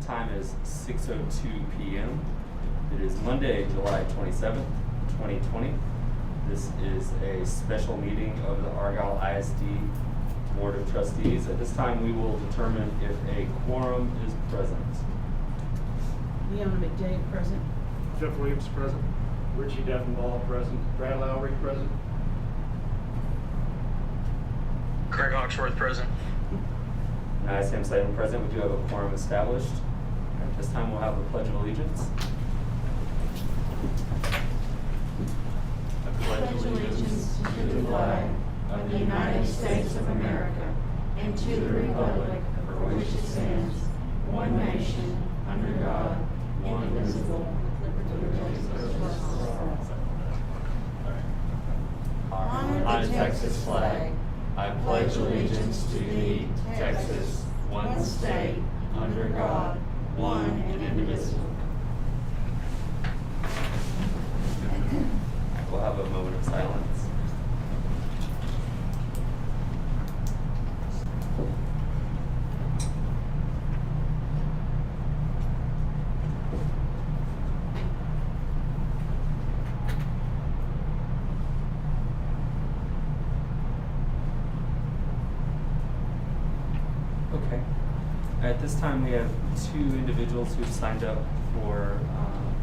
Time is 6:02 p.m. It is Monday, July 27th, 2020. This is a special meeting of the Argyle ISD Board of Trustees. At this time, we will determine if a quorum is present. Leona McDade, present. Jeff Williams, present. Richie Devonball, present. Brad Lowry, present. Craig Hawksworth, present. And I, Sam Slayton, present. We do have a quorum established. At this time, we'll have the Pledge of Allegiance. I Pledge allegiance to the flag of the United States of America and to the republic for which it stands, one nation, under God, indivisible, with liberty and justice for all. On the Texas flag, I pledge allegiance to thee, Texas, one state, under God, one and indivisible. We'll have a moment of silence. Okay. At this time, we have two individuals who've signed up for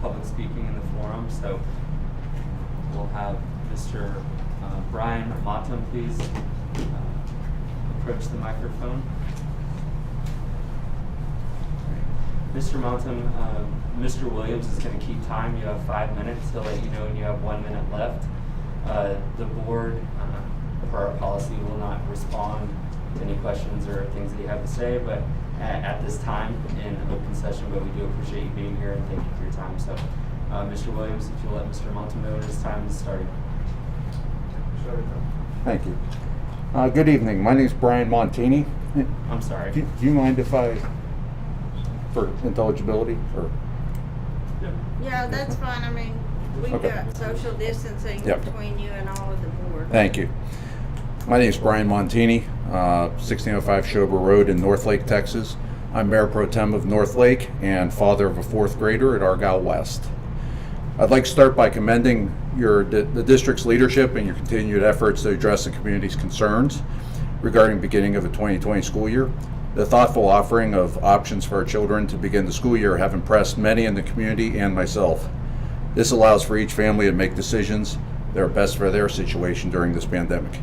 public speaking in the forum. So we'll have Mr. Brian Montum, please approach the microphone. Mr. Montum, Mr. Williams is going to keep time. You have 5 minutes. He'll let you know when you have 1 minute left. The board, per our policy, will not respond to any questions or things that you have to say, but at this time in open session, but we do appreciate you being here and thank you for your time. So, Mr. Williams, if you'll let Mr. Montum know when his time is starting. Thank you. Good evening. My name is Brian Montini. I'm sorry. Do you mind if I, for intelligibility, or? Yeah, that's fine. I mean, we've Okay. got social distancing Yep. between you and all of the board. Thank you. My name is Brian Montini, 1605 Schober Road in Northlake, Texas. I'm Mayor Pro Tem of Northlake and father of a fourth grader at Argyle West. I'd like to start by commending the district's leadership and your continued efforts to address the community's concerns regarding beginning of the 2020 school year. The thoughtful offering of options for our children to begin the school year have impressed many in the community and myself. This allows for each family to make decisions that are best for their situation during this pandemic.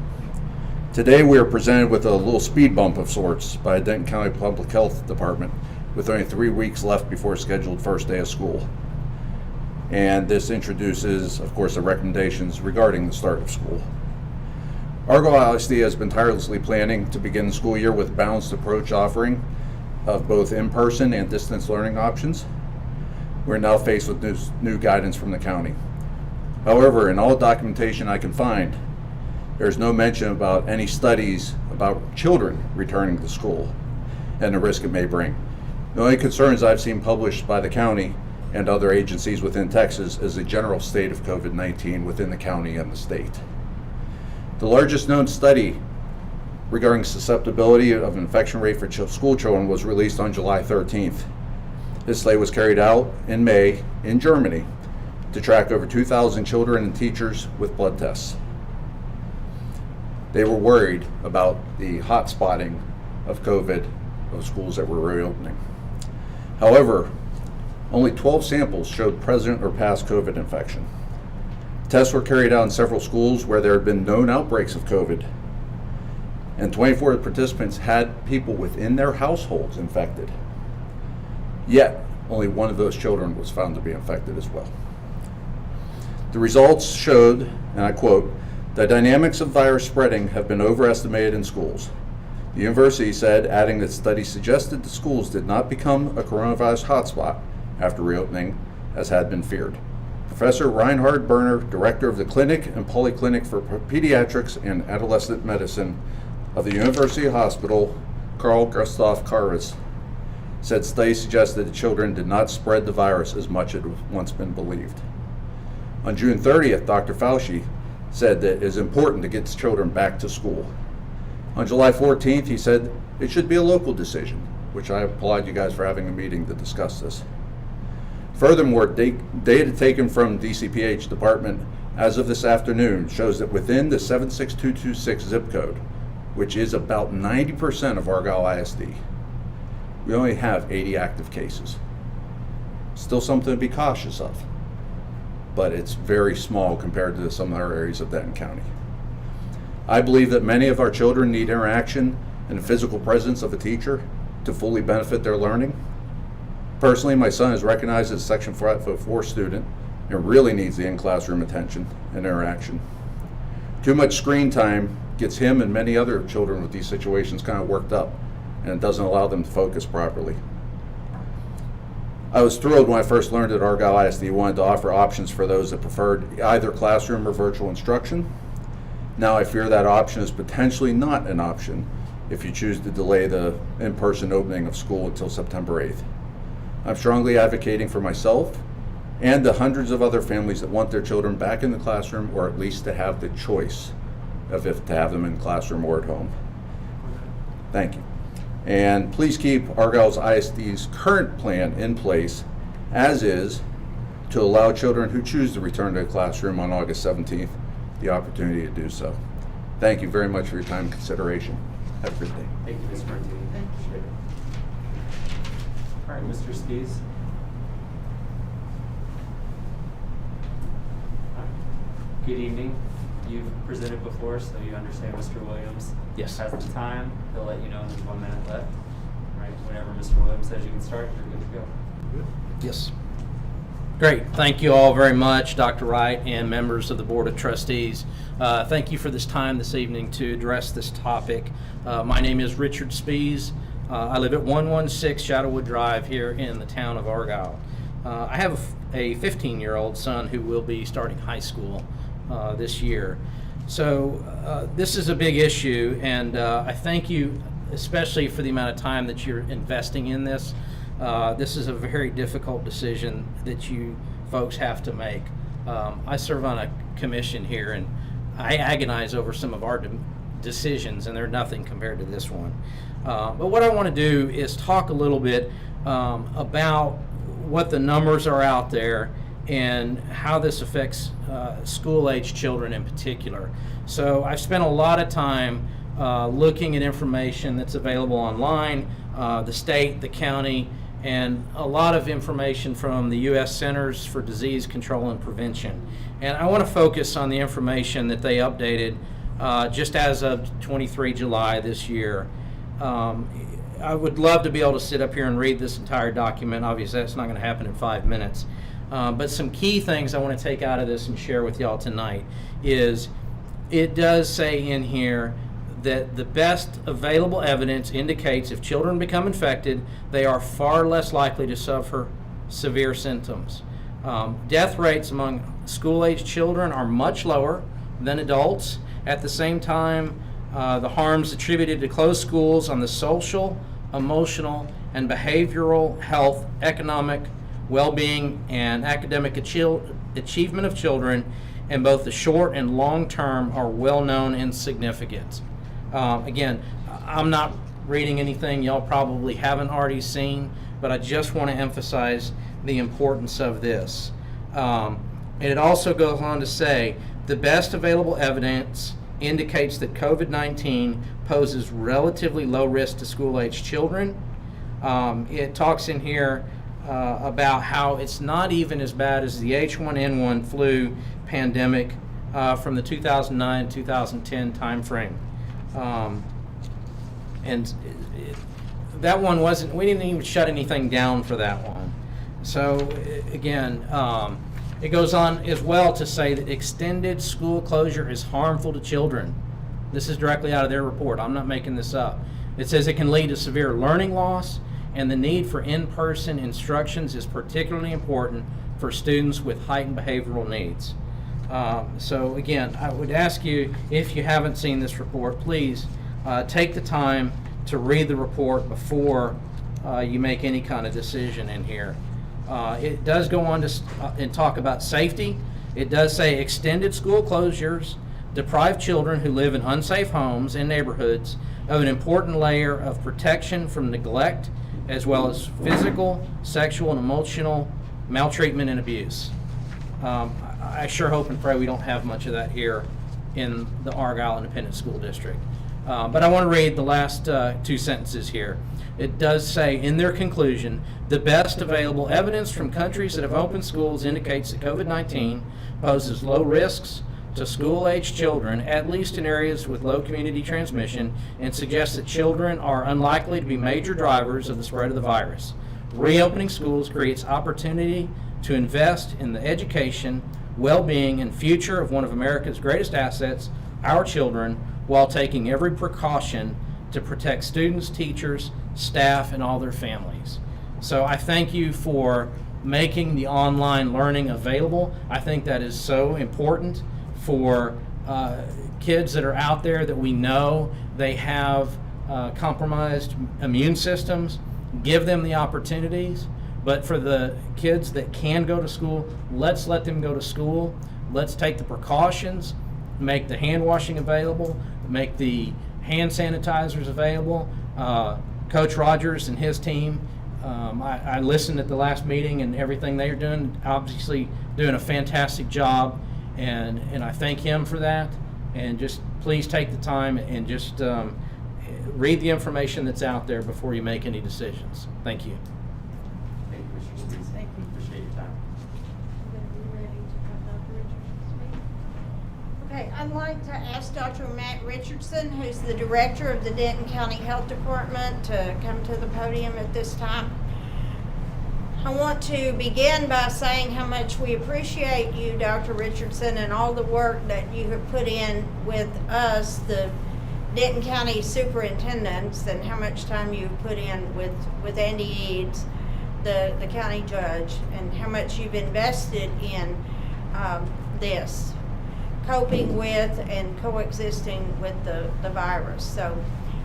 Today we are presented with a little speed bump of sorts by Denton County Public Health Department with only 3 weeks left before scheduled first day of school. And this introduces, of course, the recommendations regarding the start of school. Argyle ISD has been tirelessly planning to begin the school year with a balanced approach offering of both in-person and distance learning options. We're now faced with new guidance from the county. However, in all documentation I can find, there's no mention about any studies about children returning to school and the risk it may bring. The only concerns I've seen published by the county and other agencies within Texas is the general state of COVID-19 within the county and the state. The largest known study regarding susceptibility of infection rate for school children was released on July 13th. This study was carried out in May in Germany to track over 2,000 children and teachers with blood tests. They were worried about the hot spotting of COVID of schools that were reopening. However, only 12 samples showed present or past COVID infection. Tests were carried out in several schools where there had been known outbreaks of COVID, and 24 participants had people within their households infected. Yet, only one of those children was found to be infected as well. The results showed, and I quote, "The dynamics of virus spreading have been overestimated in schools." The university said, adding that studies suggested the schools did not become a coronavirus hotspot after reopening, as had been feared. Professor Reinhard Berner, director of the Clinic and Polyclinic for Pediatrics and Adolescent Medicine of the University Hospital, Carl Gustav Karras, said studies suggested that children did not spread the virus as much as had once been believed. On June 30th, Dr. Fauci said that it is important to get children back to school. On July 14th, he said it should be a local decision, which I applaud you guys for having a meeting to discuss this. Furthermore, data taken from DCPH department as of this afternoon shows that within the 76226 zip code, which is about 90% of Argyle ISD, we only have 80 active cases. Still something to be cautious of, but it's very small compared to some other areas of Denton County. I believe that many of our children need interaction and the physical presence of a teacher to fully benefit their learning. Personally, my son is recognized as a Section 504 student and really needs the in-classroom attention and interaction. Too much screen time gets him and many other children with these situations kind of worked up, and it doesn't allow them to focus properly. I was thrilled when I first learned that Argyle ISD wanted to offer options for those that preferred either classroom or virtual instruction. Now I fear that option is potentially not an option if you choose to delay the in-person opening of school until September 8th. I'm strongly advocating for myself and the hundreds of other families that want their children back in the classroom, or at least to have the choice of if to have them in classroom or at home. Thank you. And please keep Argyle's ISD's current plan in place as is to allow children who choose to return to the classroom on August 17th the opportunity to do so. Thank you very much for your time and consideration. Have a good day. Thank you, Mr. Martini. Appreciate it. All right, Mr. Spees. Good evening. You've presented before, so you understand Mr. Williams. Yes. Has the time. He'll let you know there's 1 minute left. All right, whenever Mr. Williams says you can start, you're good to go. Yes. Great. Thank you all very much, Dr. Wright and members of the Board of Trustees. Thank you for this time this evening to address this topic. My name is Richard Spees. I live at 116 Shadowwood Drive here in the town of Argyle. I have a 15-year-old son who will be starting high school this year. So this is a big issue, and I thank you especially for the amount of time that you're investing in this. This is a very difficult decision that you folks have to make. I serve on a commission here, and I agonize over some of our decisions, and they're nothing compared to this one. But what I want to do is talk a little bit about what the numbers are out there and how this affects school-age children in particular. So I've spent a lot of time looking at information that's available online, the state, the county, and a lot of information from the U.S. Centers for Disease Control and Prevention. And I want to focus on the information that they updated just as of 23 July this year. I would love to be able to sit up here and read this entire document. Obviously, that's not going to happen in 5 minutes. But some key things I want to take out of this and share with y'all tonight is it does say in here that the best available evidence indicates if children become infected, they are far less likely to suffer severe symptoms. Death rates among school-age children are much lower than adults. At the same time, the harms attributed to closed schools on the social, emotional, and behavioral health, economic well-being, and academic achievement of children in both the short and long term are well known and significant. Again, I'm not reading anything y'all probably haven't already seen, but I just want to emphasize the importance of this. And it also goes on to say the best available evidence indicates that COVID-19 poses relatively low risk to school-age children. It talks in here about how it's not even as bad as the H1N1 flu pandemic from the 2009-2010 timeframe. And that one wasn't, we didn't even shut anything down for that one. So again, it goes on as well to say that extended school closure is harmful to children. This is directly out of their report. I'm not making this up. It says it can lead to severe learning loss, and the need for in-person instructions is particularly important for students with heightened behavioral needs. So again, I would ask you, if you haven't seen this report, please take the time to read the report before you make any kind of decision in here. It does go on to and talk about safety. It does say extended school closures deprive children who live in unsafe homes and neighborhoods of an important layer of protection from neglect as well as physical, sexual, and emotional maltreatment and abuse. I sure hope and pray we don't have much of that here in the Argyle Independent School District. But I want to read the last two sentences here. It does say, in their conclusion, the best available evidence from countries that have opened schools indicates that COVID-19 poses low risks to school-aged children, at least in areas with low community transmission, and suggests that children are unlikely to be major drivers of the spread of the virus. Reopening schools creates opportunity to invest in the education, well-being, and future of one of America's greatest assets, our children, while taking every precaution to protect students, teachers, staff, and all their families. So I thank you for making the online learning available. I think that is so important for kids that are out there that we know they have compromised immune systems. Give them the opportunities. But for the kids that can go to school, let's let them go to school. Let's take the precautions, make the hand washing available, make the hand sanitizers available. Coach Rogers and his team, I listened at the last meeting and everything they are doing, obviously doing a fantastic job, and I thank him for that. And just please take the time and just read the information that's out there before you make any decisions. Thank you. Thank you, Mr. Spees. Thank you. Appreciate your time. We're ready to have Dr. Richardson speak. Okay, I'd like to ask Dr. Matt Richardson, who's the director of the Denton County Health Department, to come to the podium at this time. I want to begin by saying how much we appreciate you, Dr. Richardson, and all the work that you have put in with us, the Denton County superintendents, and how much time you've put in with Andy Eads, the county judge, and how much you've invested in this, coping with and coexisting with the virus. So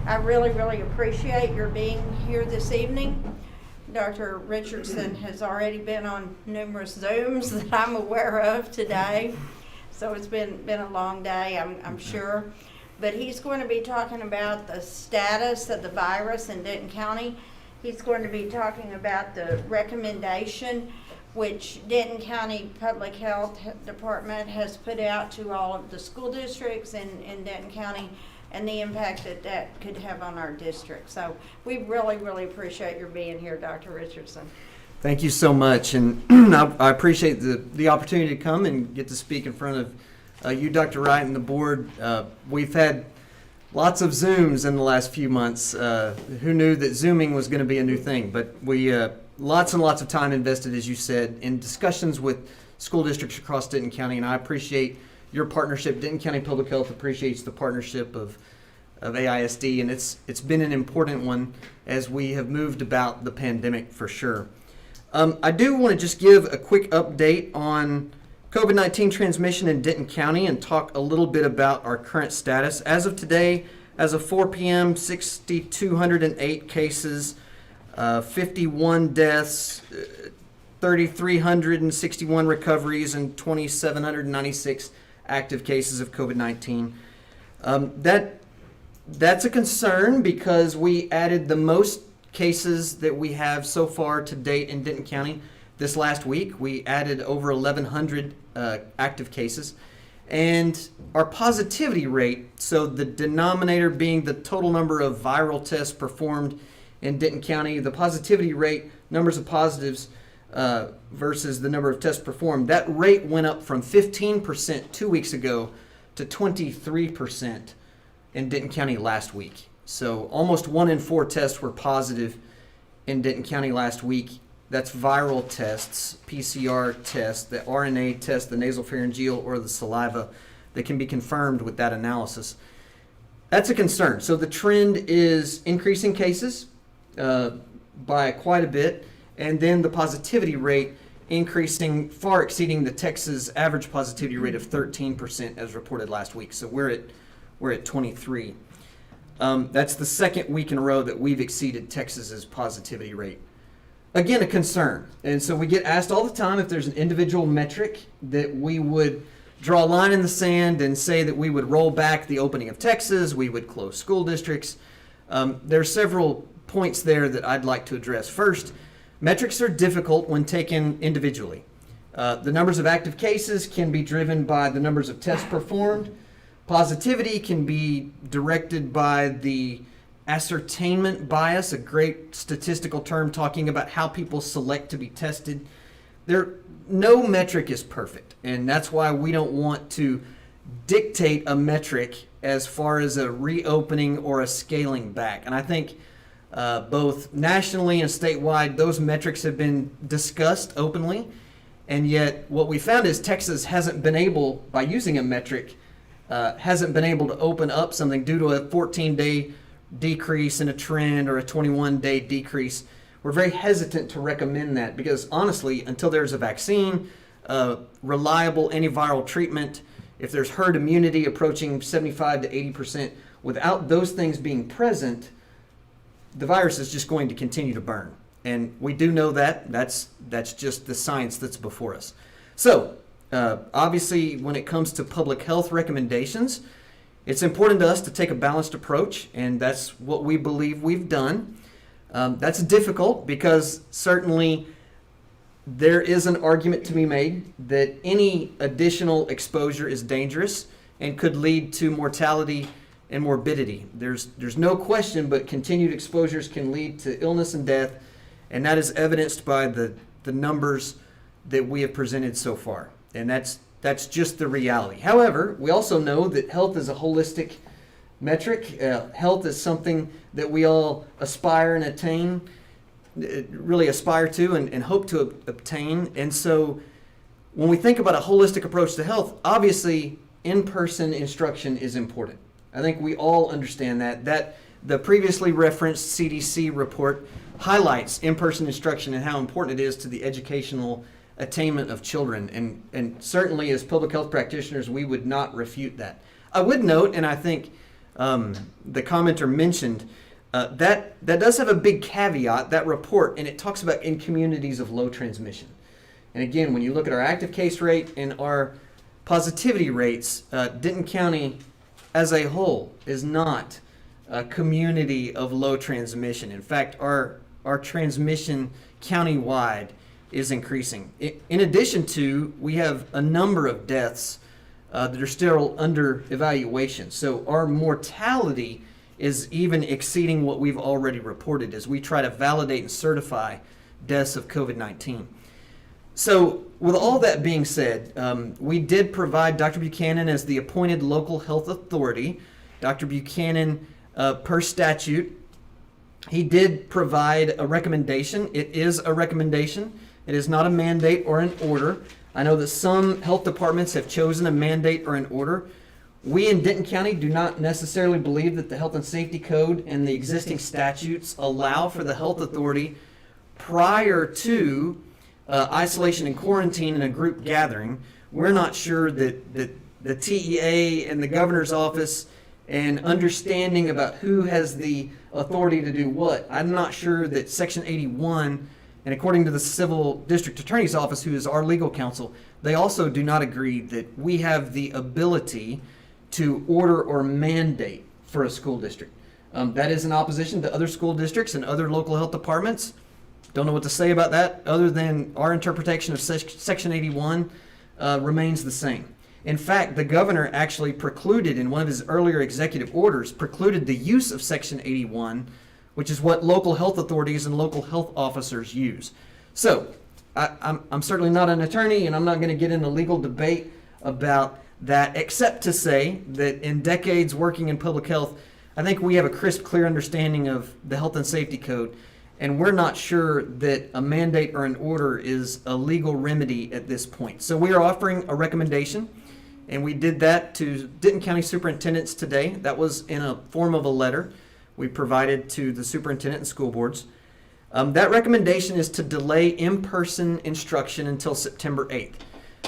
I really, really appreciate your being here this evening. Dr. Richardson has already been on numerous Zooms that I'm aware of today, so it's been a long day, I'm sure. But he's going to be talking about the status of the virus in Denton County. He's going to be talking about the recommendation which Denton County Public Health Department has put out to all of the school districts in Denton County, and the impact that could have on our district. So we really, really appreciate your being here, Dr. Richardson. Thank you so much, and I appreciate the opportunity to come and get to speak in front of you, Dr. Wright, and the board. We've had lots of Zooms in the last few months. Who knew that Zooming was going to be a new thing? But we lots and lots of time invested, as you said, in discussions with school districts across Denton County, and I appreciate your partnership. Denton County Public Health appreciates the partnership of AISD, and it's been an important one as we have moved about the pandemic for sure. I do want to just give a quick update on COVID-19 transmission in Denton County and talk a little bit about our current status. As of today, as of 4 p.m., 6,208 cases, 51 deaths, 3,361 recoveries, and 2,796 active cases of COVID-19. That's a concern because we added the most cases that we have so far to date in Denton County this last week. We added over 1,100 active cases. And our positivity rate, so the denominator being the total number of viral tests performed in Denton County, the positivity rate, numbers of positives versus the number of tests performed, that rate went up from 15% 2 weeks ago to 23% in Denton County last week. So almost 1 in 4 tests were positive in Denton County last week. That's viral tests, PCR tests, the RNA test, the nasopharyngeal, or the saliva that can be confirmed with that analysis. That's a concern. So the trend is increasing cases by quite a bit, and then the positivity rate increasing, far exceeding the Texas average positivity rate of 13% as reported last week. So we're at 23. That's the second week in a row that we've exceeded Texas's positivity rate. Again, a concern. And so we get asked all the time if there's an individual metric that we would draw a line in the sand and say that we would roll back the opening of Texas, we would close school districts. There are several points there that I'd like to address. First, metrics are difficult when taken individually. The numbers of active cases can be driven by the numbers of tests performed. Positivity can be directed by the ascertainment bias, a great statistical term talking about how people select to be tested. No metric is perfect, and that's why we don't want to dictate a metric as far as a reopening or a scaling back. And I think both nationally and statewide, those metrics have been discussed openly, and yet what we found is Texas hasn't been able, by using a metric, hasn't been able to open up something due to a 14-day decrease in a trend or a 21-day decrease. We're very hesitant to recommend that because honestly, until there's a vaccine, reliable antiviral treatment, if there's herd immunity approaching 75 to 80%, without those things being present, the virus is just going to continue to burn. And we do know that. That's just the science that's before us. So, obviously, when it comes to public health recommendations, it's important to us to take a balanced approach, and that's what we believe we've done. That's difficult because certainly there is an argument to be made that any additional exposure is dangerous and could lead to mortality and morbidity. There's no question, but continued exposures can lead to illness and death, and that is evidenced by the numbers that we have presented so far. And that's just the reality. However, we also know that health is a holistic metric. Health is something that we all aspire and attain, really aspire to and hope to obtain. And so when we think about a holistic approach to health, obviously in-person instruction is important. I think we all understand that the previously referenced CDC report highlights in-person instruction and how important it is to the educational attainment of children. And certainly as public health practitioners, we would not refute that. I would note, and I think the commenter mentioned, that does have a big caveat, that report, and it talks about in communities of low transmission. And again, when you look at our active case rate and our positivity rates, Denton County as a whole is not a community of low transmission. In fact, our transmission countywide is increasing. In addition to, we have a number of deaths that are still under evaluation. So our mortality is even exceeding what we've already reported as we try to validate and certify deaths of COVID-19. So with all that being said, we did provide Dr. Buchanan as the appointed local health authority. Dr. Buchanan, per statute, he did provide a recommendation. It is a recommendation. It is not a mandate or an order. I know that some health departments have chosen a mandate or an order. We in Denton County do not necessarily believe that the Health and Safety Code and the existing statutes allow for the health authority prior to isolation and quarantine in a group gathering. We're not sure that the TEA and the governor's office and understanding about who has the authority to do what. I'm not sure that Section 81, and according to the Civil District Attorney's Office, who is our legal counsel, they also do not agree that we have the ability to order or mandate for a school district. That is in opposition to other school districts and other local health departments. Don't know what to say about that other than our interpretation of Section 81 remains the same. In fact, the governor actually precluded in one of his earlier executive orders, precluded the use of Section 81, which is what local health authorities and local health officers use. So I'm certainly not an attorney, and I'm not going to get in a legal debate about that, except to say that in decades working in public health, I think we have a crisp, clear understanding of the Health and Safety Code, and we're not sure that a mandate or an order is a legal remedy at this point. So we are offering a recommendation, and we did that to Denton County superintendents today. That was in a form of a letter we provided to the superintendent and school boards. That recommendation is to delay in-person instruction until September 8th.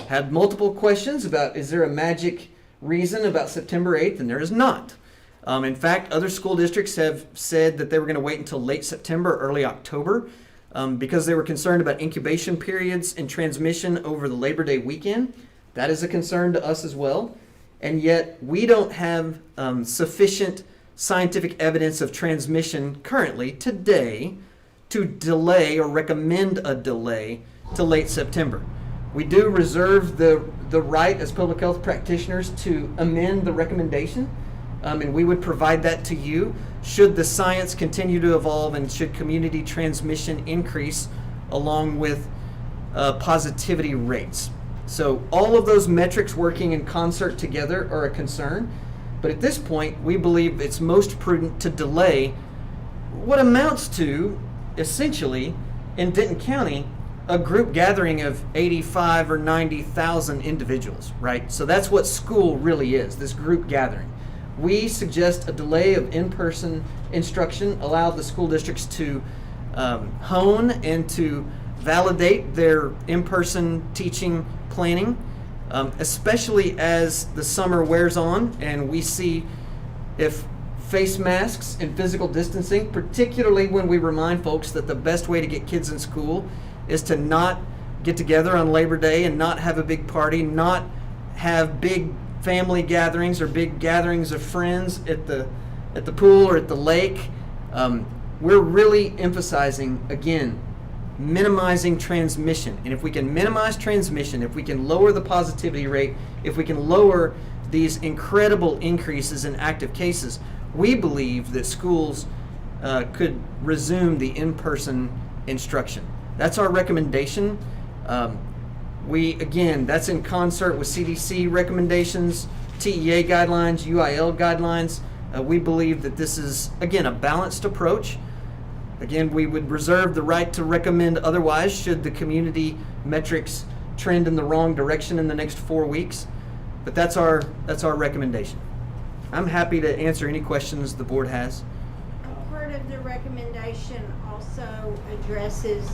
Had multiple questions about, is there a magic reason about September 8th? And there is not. In fact, other school districts have said that they were going to wait until late September, early October, because they were concerned about incubation periods and transmission over the Labor Day weekend. That is a concern to us as well. And yet we don't have sufficient scientific evidence of transmission currently, today, to delay or recommend a delay to late September. We do reserve the right as public health practitioners to amend the recommendation, and we would provide that to you should the science continue to evolve and should community transmission increase along with positivity rates. So all of those metrics working in concert together are a concern, but at this point we believe it's most prudent to delay what amounts to, essentially, in Denton County, a group gathering of 85 or 90,000 individuals, right? So that's what school really is, this group gathering. We suggest a delay of in-person instruction, allow the school districts to hone and to validate their in-person teaching planning, especially as the summer wears on and we see if face masks and physical distancing, particularly when we remind folks that the best way to get kids in school is to not get together on Labor Day and not have a big party, not have big family gatherings or big gatherings of friends at the pool or at the lake. We're really emphasizing, again, minimizing transmission. And if we can minimize transmission, if we can lower the positivity rate, if we can lower these incredible increases in active cases, we believe that schools could resume the in-person instruction. That's our recommendation. That's in concert with CDC recommendations, TEA guidelines, UIL guidelines. We believe that this is, again, a balanced approach. Again, we would reserve the right to recommend otherwise should the community metrics trend in the wrong direction in the next 4 weeks. But that's our recommendation. I'm happy to answer any questions the board has. A part of the recommendation also addresses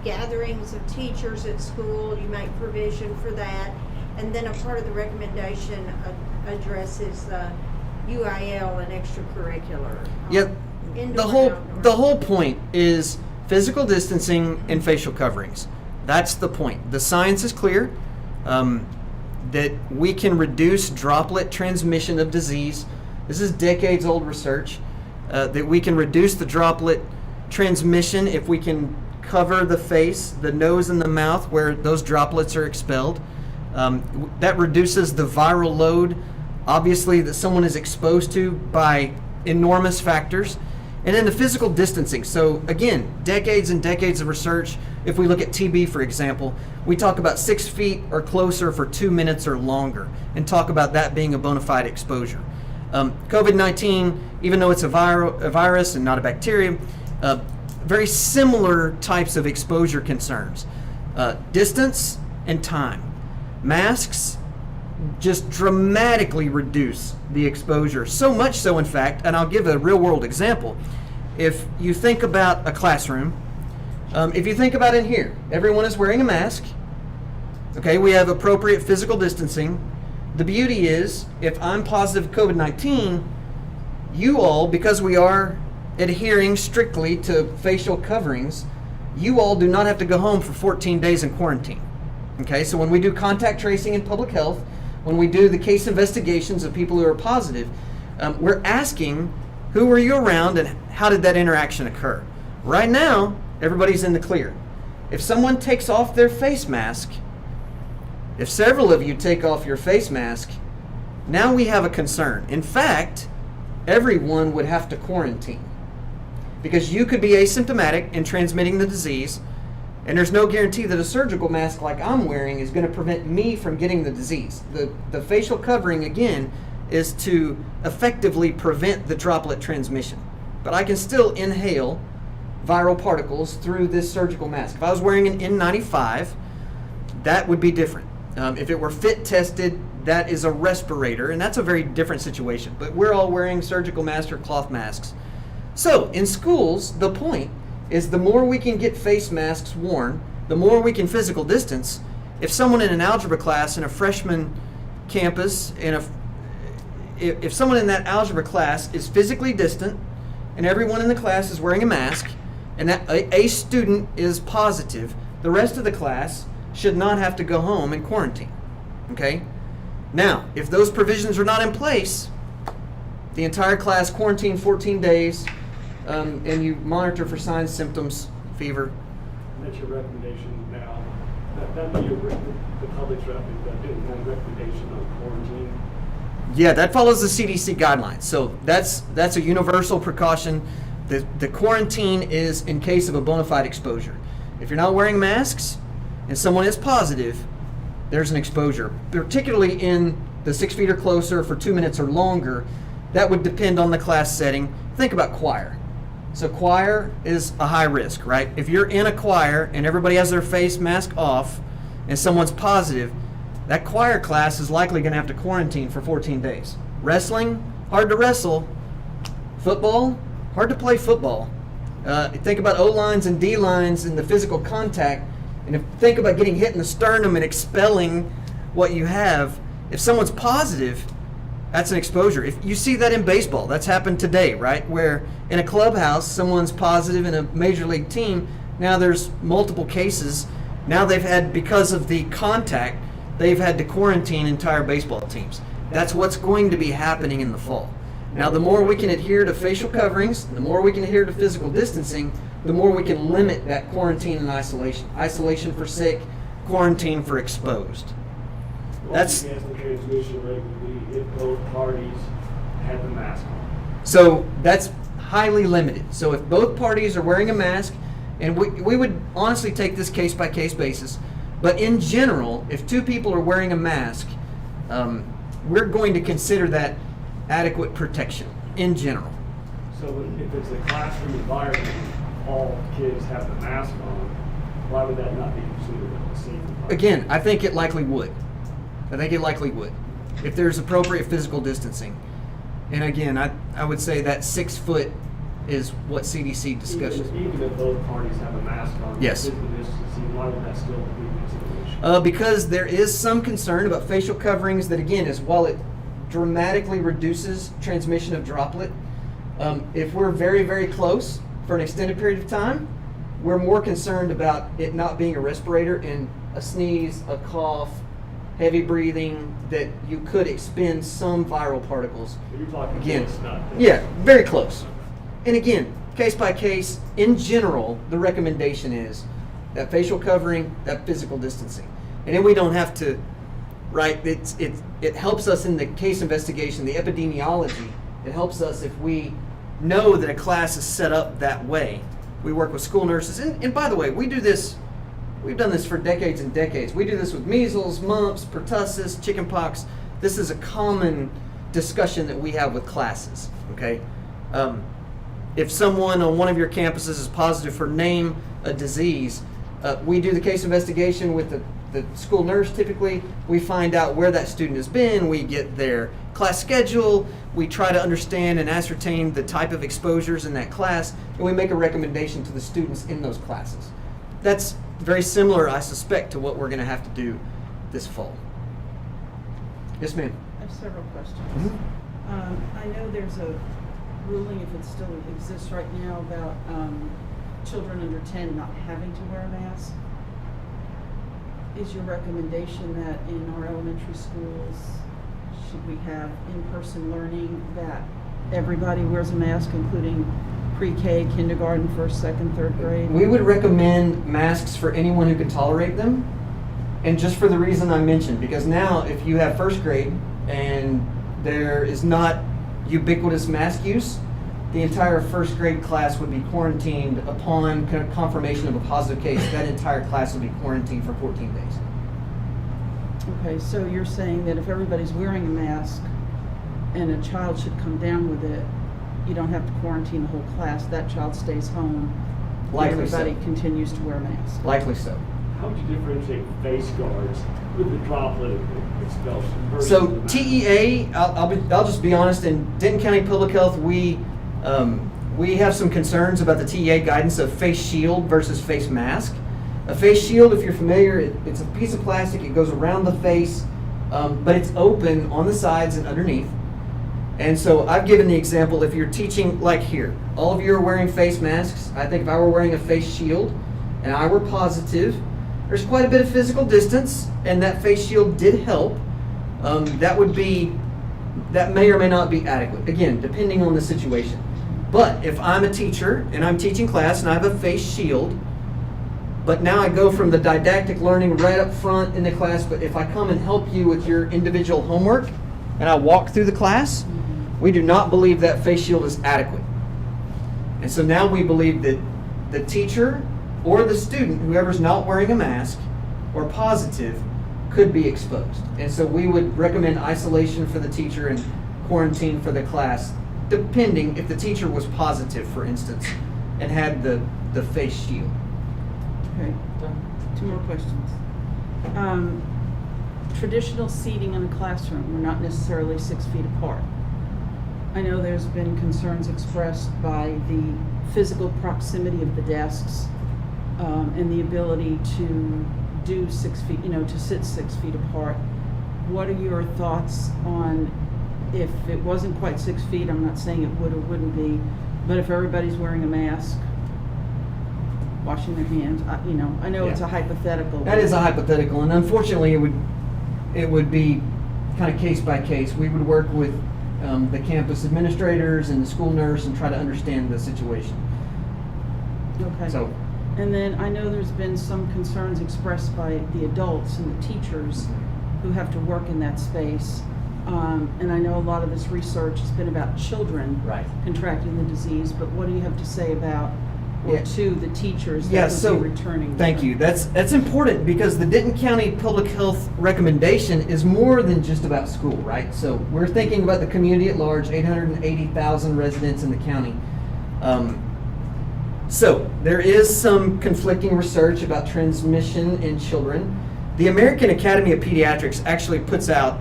gatherings of teachers at school. You make provision for that. And then a part of the recommendation addresses UIL and extracurricular. Yep. The whole point is physical distancing and facial coverings. That's the point. The science is clear that we can reduce droplet transmission of disease. This is decades old research that we can reduce the droplet transmission if we can cover the face, the nose, and the mouth where those droplets are expelled. That reduces the viral load, obviously, that someone is exposed to by enormous factors. And then the physical distancing. So again, decades and decades of research. If we look at TB, for example, we talk about 6 feet or closer for 2 minutes or longer and talk about that being a bona fide exposure. COVID-19, even though it's a virus and not a bacteria, very similar types of exposure concerns. Distance and time. Masks just dramatically reduce the exposure. So much so, in fact, and I'll give a real world example. If you think about a classroom, if you think about in here, everyone is wearing a mask. Okay, we have appropriate physical distancing. The beauty is, if I'm positive COVID-19, you all, because we are adhering strictly to facial coverings, you all do not have to go home for 14 days in quarantine. Okay, so when we do contact tracing in public health, when we do the case investigations of people who are positive, we're asking, who were you around and how did that interaction occur? Right now, everybody's in the clear. If someone takes off their face mask, if several of you take off your face mask, now we have a concern. In fact, everyone would have to quarantine because you could be asymptomatic and transmitting the disease, and there's no guarantee that a surgical mask like I'm wearing is going to prevent me from getting the disease. The facial covering, again, is to effectively prevent the droplet transmission. But I can still inhale viral particles through this surgical mask. If I was wearing an N95, that would be different. If it were fit tested, that is a respirator, and that's a very different situation. But we're all wearing surgical masks or cloth masks. So in schools, the point is the more we can get face masks worn, the more we can physical distance. If someone in an algebra class in a freshman campus, if someone in that algebra class is physically distant and everyone in the class is wearing a mask and that a student is positive, the rest of the class should not have to go home and quarantine. Okay? Now, if those provisions are not in place, The entire class quarantine 14 days, and you monitor for signs, symptoms, fever. That's your recommendation now. That'd be the public's recommendation on quarantine. Yeah, that follows the CDC guidelines. So that's a universal precaution. The quarantine is in case of a bona fide exposure. If you're not wearing masks and someone is positive, there's an exposure, particularly in the 6 feet or closer for 2 minutes or longer. That would depend on the class setting. Think about choir. So choir is a high risk, right? If you're in a choir and everybody has their face mask off and someone's positive, that choir class is likely going to have to quarantine for 14 days. Wrestling, hard to wrestle. Football, hard to play football. Think about O-lines and D-lines and the physical contact. And think about getting hit in the sternum and expelling what you have. If someone's positive, that's an exposure. If you see that in baseball, that's happened today, right? Where in a clubhouse, someone's positive in a major league team. Now there's multiple cases. Now they've had, because of the contact, they've had to quarantine entire baseball teams. That's what's going to be happening in the fall. Now, the more we can adhere to facial coverings, the more we can adhere to physical distancing, the more we can limit that quarantine and isolation. Isolation for sick, quarantine for exposed. That's the transmission rate would be if both parties had the mask on. So that's highly limited. So if both parties are wearing a mask, and we would honestly take this case by case basis, but in general, if two people are wearing a mask, we're going to consider that adequate protection in general. So if it's a classroom environment, all kids have the mask on, why would that not be considered a safe environment? Again, I think it likely would. If there's appropriate physical distancing. And again, I would say that 6 foot is what CDC discusses. Even if both parties have a mask on, Yes. physical distancing, why would that still be a consideration? Because there is some concern about facial coverings that, again, is while it dramatically reduces transmission of droplet, if we're very, very close for an extended period of time, we're more concerned about it not being a respirator and a sneeze, a cough, heavy breathing, that you could expend some viral particles. You're talking Again, kids, not yeah, very close. And again, case by case, in general, the recommendation is that facial covering, that physical distancing. And then we don't have to, right, it helps us in the case investigation, the epidemiology. It helps us if we know that a class is set up that way. We work with school nurses. And by the way, we do this, we've done this for decades and decades. We do this with measles, mumps, pertussis, chickenpox. This is a common discussion that we have with classes, okay? If someone on one of your campuses is positive for name a disease, we do the case investigation with the school nurse typically. We find out where that student has been. We get their class schedule. We try to understand and ascertain the type of exposures in that class, and we make a recommendation to the students in those classes. That's very similar, I suspect, to what we're going to have to do this fall. Yes, ma'am. I have several questions. Mm-hmm. I know there's a ruling, if it still exists right now, about children under 10 not having to wear a mask. Is your recommendation that in our elementary schools, should we have in-person learning that everybody wears a mask, including pre-K, kindergarten, first, second, third grade? We would recommend masks for anyone who can tolerate them, and just for the reason I mentioned, because now if you have first grade and there is not ubiquitous mask use, the entire first grade class would be quarantined upon confirmation of a positive case. That entire class would be quarantined for 14 days. Okay, so you're saying that if everybody's wearing a mask and a child should come down with it, you don't have to quarantine the whole class, that child stays home. Likely so. Everybody continues to wear a mask. Likely so. How would you differentiate face guards with the droplet expulsion versus So the mask? TEA, I'll just be honest, in Denton County Public Health, we have some concerns about the TEA guidance of face shield versus face mask. A face shield, if you're familiar, it's a piece of plastic, it goes around the face, but it's open on the sides and underneath. And so I've given the example, if you're teaching like here, all of you are wearing face masks. I think if I were wearing a face shield and I were positive, there's quite a bit of physical distance, and that face shield did help. That would be that may or may not be adequate, again, depending on the situation. But if I'm a teacher and I'm teaching class and I have a face shield, but now I go from the didactic learning right up front in the class, but if I come and help you with your individual homework and I walk through the class, we do not believe that face shield is adequate. And so now we believe that the teacher or the student, whoever's not wearing a mask or positive, could be exposed. And so we would recommend isolation for the teacher and quarantine for the class, depending if the teacher was positive, for instance, and had the face shield. Okay, two more questions. Traditional seating in a classroom, we're not necessarily 6 feet apart. I know there's been concerns expressed by the physical proximity of the desks and the ability to do 6 feet, to sit 6 feet apart. What are your thoughts on if it wasn't quite 6 feet? I'm not saying it would or wouldn't be, but if everybody's wearing a mask, washing their hands, I know it's a hypothetical. That is a hypothetical, and unfortunately, it would be kind of case by case. We would work with the campus administrators and the school nurse and try to understand the situation. Okay. So, and then I know there's been some concerns expressed by the adults and the teachers who have to work in that space. And I know a lot of this research has been about children Right. contracting the disease, but what do you have to say about to the teachers that yeah, would be returning? Thank you. That's important because the Denton County Public Health recommendation is more than just about school, right? So we're thinking about the community at large, 880,000 residents in the county. So there is some conflicting research about transmission in children. The American Academy of Pediatrics actually put out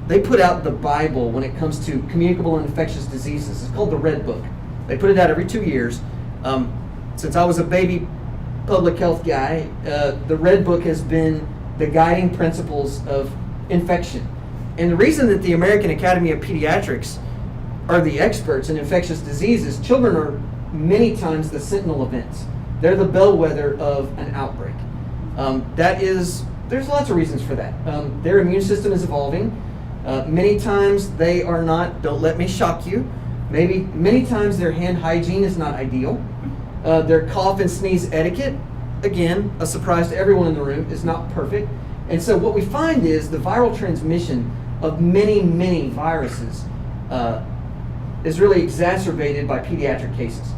the Bible when it comes to communicable and infectious diseases. It's called the Red Book. They put it out every 2 years. Since I was a baby public health guy, the Red Book has been the guiding principles of infection. And the reason that the American Academy of Pediatrics are the experts in infectious diseases, children are many times the sentinel events. They're the bellwether of an outbreak. There's lots of reasons for that. Their immune system is evolving. Many times they are not, don't let me shock you, many times their hand hygiene is not ideal. Their cough and sneeze etiquette, again, a surprise to everyone in the room, is not perfect. And so what we find is the viral transmission of many, many viruses is really exacerbated by pediatric cases.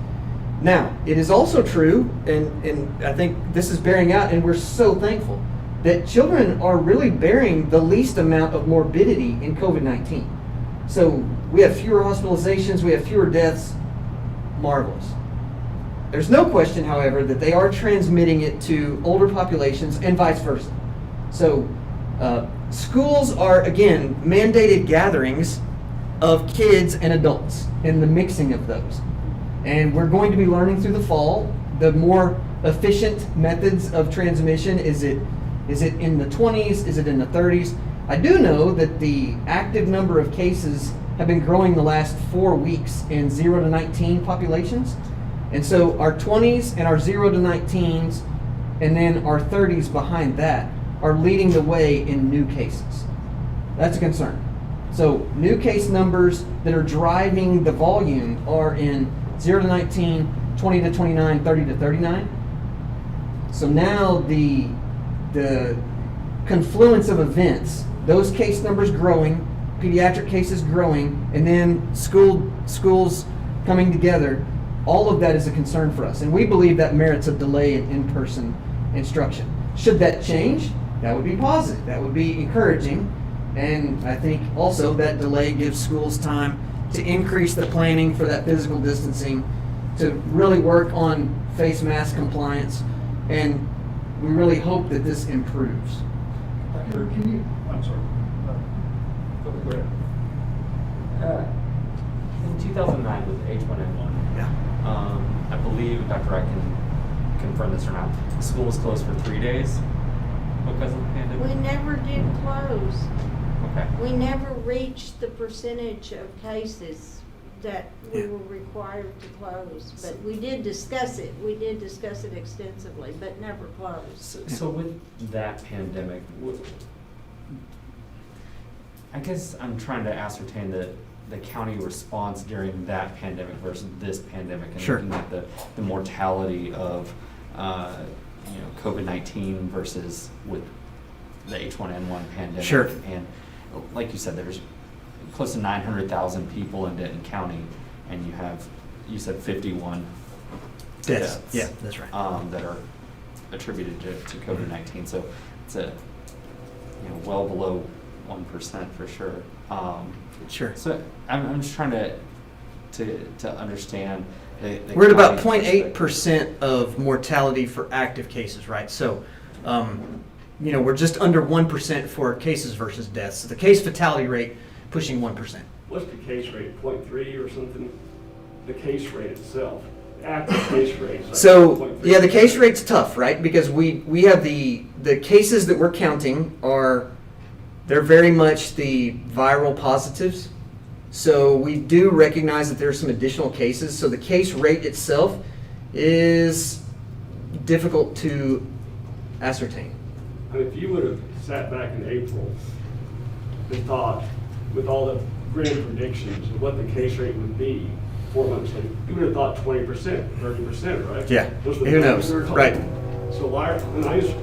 Now, it is also true, and I think this is bearing out, and we're so thankful, that children are really bearing the least amount of morbidity in COVID-19. So we have fewer hospitalizations, we have fewer deaths. Marvelous. There's no question, however, that they are transmitting it to older populations and vice versa. So schools are, again, mandated gatherings of kids and adults and the mixing of those. And we're going to be learning through the fall the more efficient methods of transmission. Is it in the 20s? Is it in the 30s? I do know that the active number of cases have been growing the last 4 weeks in 0 to 19 populations. And so our 20s and our 0 to 19s and then our 30s behind that are leading the way in new cases. That's a concern. So new case numbers that are driving the volume are in 0 to 19, 20 to 29, 30 to 39. So now the confluence of events, those case numbers growing, pediatric cases growing, and then schools coming together, all of that is a concern for us. And we believe that merits a delay in in-person instruction. Should that change, that would be positive. That would be encouraging. And I think also that delay gives schools time to increase the planning for that physical distancing, to really work on face mask compliance, and we really hope that this improves. Dr. I'm sorry. Go ahead. In 2009 with H1N1, I believe Dr. Wright can confirm this or not, the school was closed for 3 days because of the pandemic? We never did close. Okay. We never reached the percentage of cases that we were required to close, but we did discuss it. We did discuss it extensively, but never closed. So with that pandemic, I guess I'm trying to ascertain the county response during that pandemic versus this pandemic, and Sure. looking at the mortality of COVID-19 versus with the H1N1 pandemic. Sure. And like you said, there's close to 900,000 people in Denton County, and you said 51 Deaths. deaths. Yeah, that's right. That are attributed to COVID-19. So it's well below 1% for sure. Sure. So I'm just trying to understand. We're at about county's 0.8% of mortality for active cases, right? So, we're just under 1% for cases versus deaths. So the case fatality rate pushing 1%. What's the case rate, 0.3 or something? The case rate itself, the active case rate. is like So 0.3. yeah, the case rate's tough, right? Because we have the cases that we're counting they're very much the viral positives. So we do recognize that there are some additional cases. So the case rate itself is difficult to ascertain. I mean, if you would have sat back in April and thought, with all the grand predictions of what the case rate would be 4 months later, you would have thought 20%, 30%, right? Yeah. Those were the Who numbers knows? we were told. Right. So and I'm just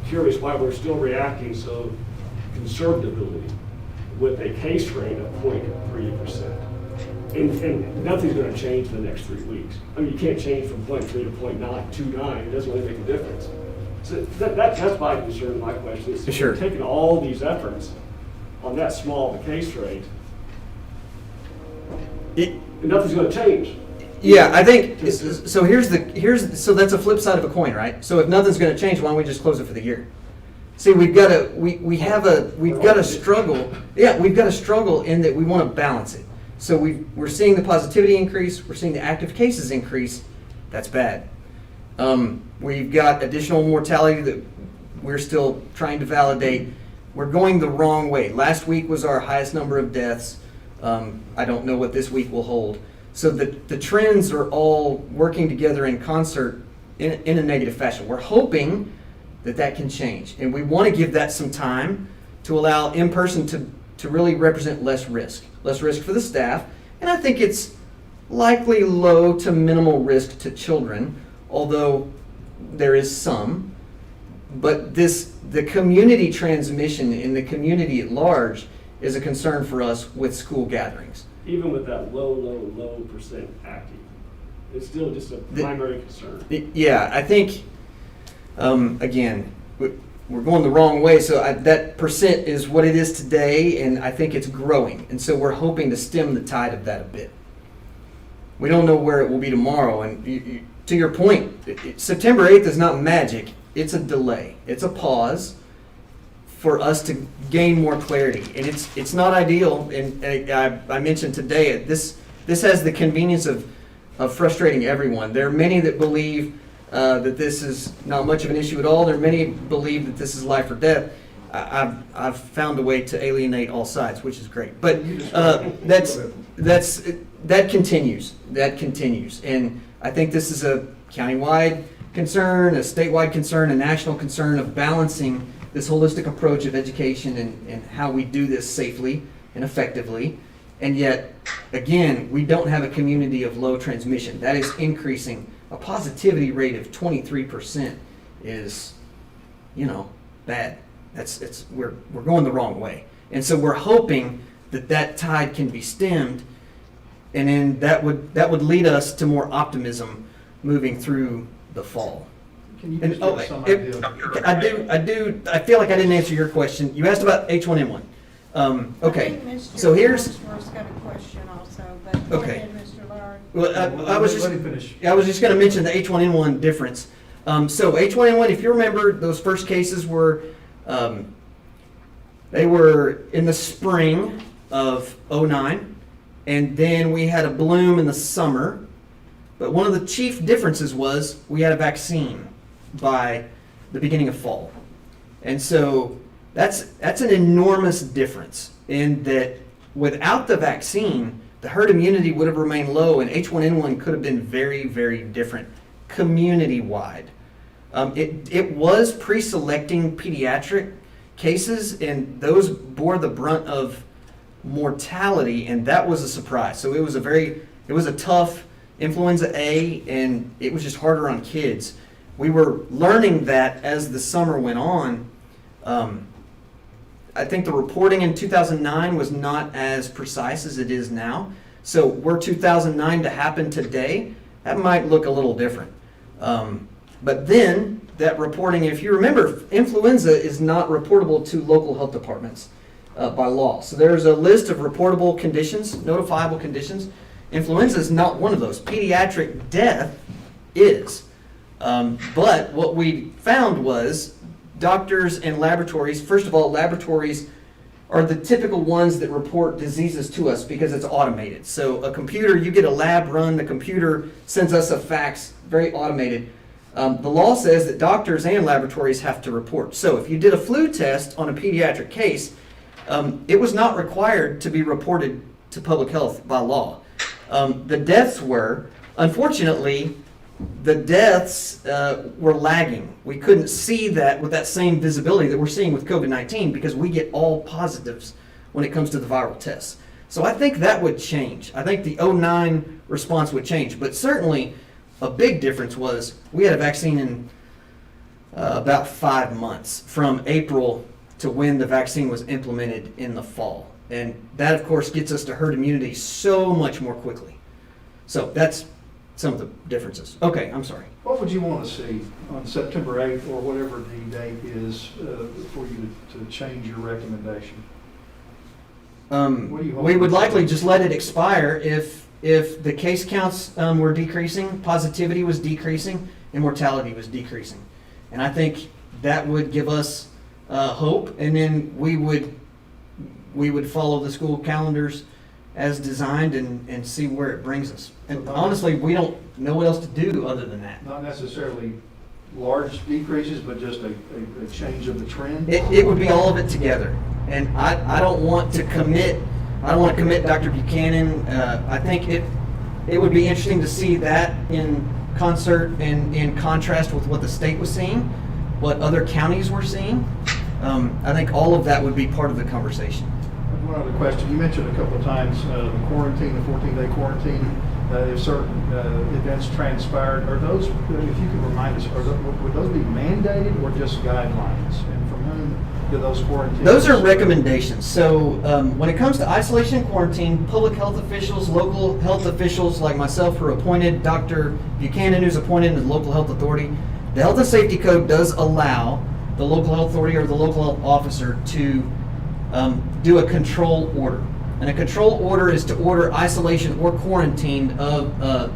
curious why we're still reacting so conservatively with a case rate of 0.3%. And nothing's going to change in the next 3 weeks. I mean, you can't change from 0.3 to 0.929. It doesn't really make a difference. So that's my concern, my question is, Sure. we're taking all these efforts on that small of a case rate, and nothing's going to change. Yeah, I think so. So that's a flip side of a coin, right? So if nothing's going to change, why don't we just close it for the year? See, we've got a struggle. Yeah, we've got a struggle in that we want to balance it. So we're seeing the positivity increase, we're seeing the active cases increase. That's bad. We've got additional mortality that we're still trying to validate. We're going the wrong way. Last week was our highest number of deaths. I don't know what this week will hold. So the trends are all working together in concert in a negative fashion. We're hoping that can change. And we want to give that some time to allow in-person to really represent less risk for the staff. And I think it's likely low to minimal risk to children, although there is some. But the community transmission in the community at large is a concern for us with school gatherings. Even with that low percent active, it's still just a primary concern. Yeah, I think, again, we're going the wrong way. So that percent is what it is today, and I think it's growing. And so we're hoping to stem the tide of that a bit. We don't know where it will be tomorrow. And to your point, September 8th is not magic. It's a delay. It's a pause for us to gain more clarity. And it's not ideal. And I mentioned today, this has the convenience of frustrating everyone. There are many that believe that this is not much of an issue at all. There are many who believe that this is life or death. I've found a way to alienate all sides, which is great. But that continues. That continues. And I think this is a countywide concern, a statewide concern, a national concern of balancing this holistic approach of education and how we do this safely and effectively. And yet, again, we don't have a community of low transmission. That is increasing. A positivity rate of 23% is, bad. We're going the wrong way. And so we're hoping that tide can be stemmed, and then that would lead us to more optimism moving through the fall. Can you And, just give us some idea? I feel like I didn't answer your question. You asked about H1N1. Okay, I think Mr. so here's, Lawrenceworth's got a question also, but go Okay. ahead, Mr. Lawrence. well, I was just, Let me finish. I was just going to mention the H1N1 difference. So H1N1, if you remember, those first cases were, they were in the spring of '09, and then we had a bloom in the summer. But one of the chief differences was we had a vaccine by the beginning of fall. And so that's an enormous difference in that without the vaccine, the herd immunity would have remained low, and H1N1 could have been very, very different community-wide. It was pre-selecting pediatric cases, and those bore the brunt of mortality, and that was a surprise. So it was a tough influenza A, and it was just harder on kids. We were learning that as the summer went on. I think the reporting in 2009 was not as precise as it is now. So were 2009 to happen today, that might look a little different. But then that reporting, if you remember, influenza is not reportable to local health departments by law. So there's a list of reportable conditions, notifiable conditions. Influenza is not one of those. Pediatric death is. But what we found was doctors and laboratories, first of all, laboratories are the typical ones that report diseases to us because it's automated. So a computer, you get a lab run, the computer sends us a fax, very automated. The law says that doctors and laboratories have to report. So if you did a flu test on a pediatric case, it was not required to be reported to public health by law. The deaths were, unfortunately, the deaths were lagging. We couldn't see that with that same visibility that we're seeing with COVID-19 because we get all positives when it comes to the viral tests. So I think that would change. I think the 09 response would change. But certainly a big difference was we had a vaccine in about 5 months from April to when the vaccine was implemented in the fall. And that, of course, gets us to herd immunity so much more quickly. So that's some of the differences. Okay, I'm sorry. What would you want to see on September 8th or whatever the date is for you to change your recommendation? We would likely just let it expire if the case counts were decreasing, positivity was decreasing, and mortality was decreasing. And I think that would give us hope, and then we would follow the school calendars as designed and see where it brings us. And honestly, we don't know what else to do other than that. Not necessarily large decreases, but just a change of the trend? It would be all of it together. And I don't want to commit, Dr. Buchanan. I think it would be interesting to see that in concert and in contrast with what the state was seeing, what other counties were seeing. I think all of that would be part of the conversation. One other question. You mentioned a couple of times the quarantine, the 14-day quarantine. If certain events transpired, are those, if you could remind us, would those be mandated or just guidelines? And from whom do those quarantines? Those are recommendations. So when it comes to isolation and quarantine, public health officials, local health officials like myself who are appointed, Dr. Buchanan who's appointed in the local health authority, the Health and Safety Code does allow the local health authority or the local health officer to do a control order. And a control order is to order isolation or quarantine of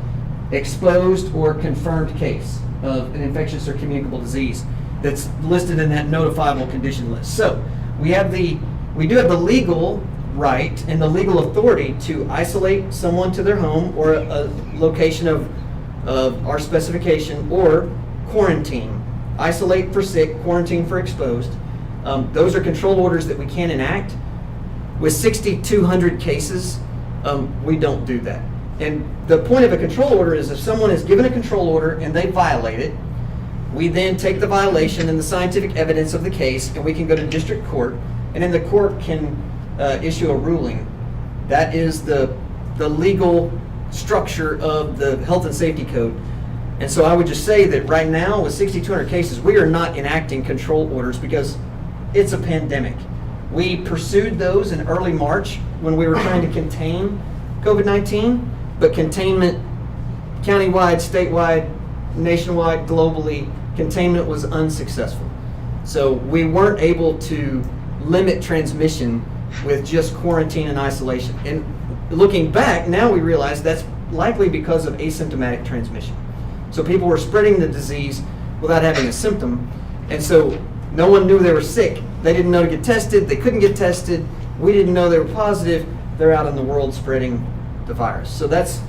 exposed or confirmed case of an infectious or communicable disease that's listed in that notifiable condition list. So we do have the legal right and the legal authority to isolate someone to their home or a location of our specification, or quarantine. Isolate for sick, quarantine for exposed. Those are control orders that we can enact. With 6,200 cases, we don't do that. And the point of a control order is if someone is given a control order and they violate it, we then take the violation and the scientific evidence of the case and we can go to district court, and then the court can issue a ruling. That is the legal structure of the Health and Safety Code. And so I would just say that right now with 6,200 cases, we are not enacting control orders because it's a pandemic. We pursued those in early March when we were trying to contain COVID-19, but containment countywide, statewide, nationwide, globally, containment was unsuccessful. So we weren't able to limit transmission with just quarantine and isolation. And looking back, now we realize that's likely because of asymptomatic transmission. So people were spreading the disease without having a symptom, and so no one knew they were sick. They didn't know to get tested. They couldn't get tested. We didn't know they were positive. They're out in the world spreading the virus. So that's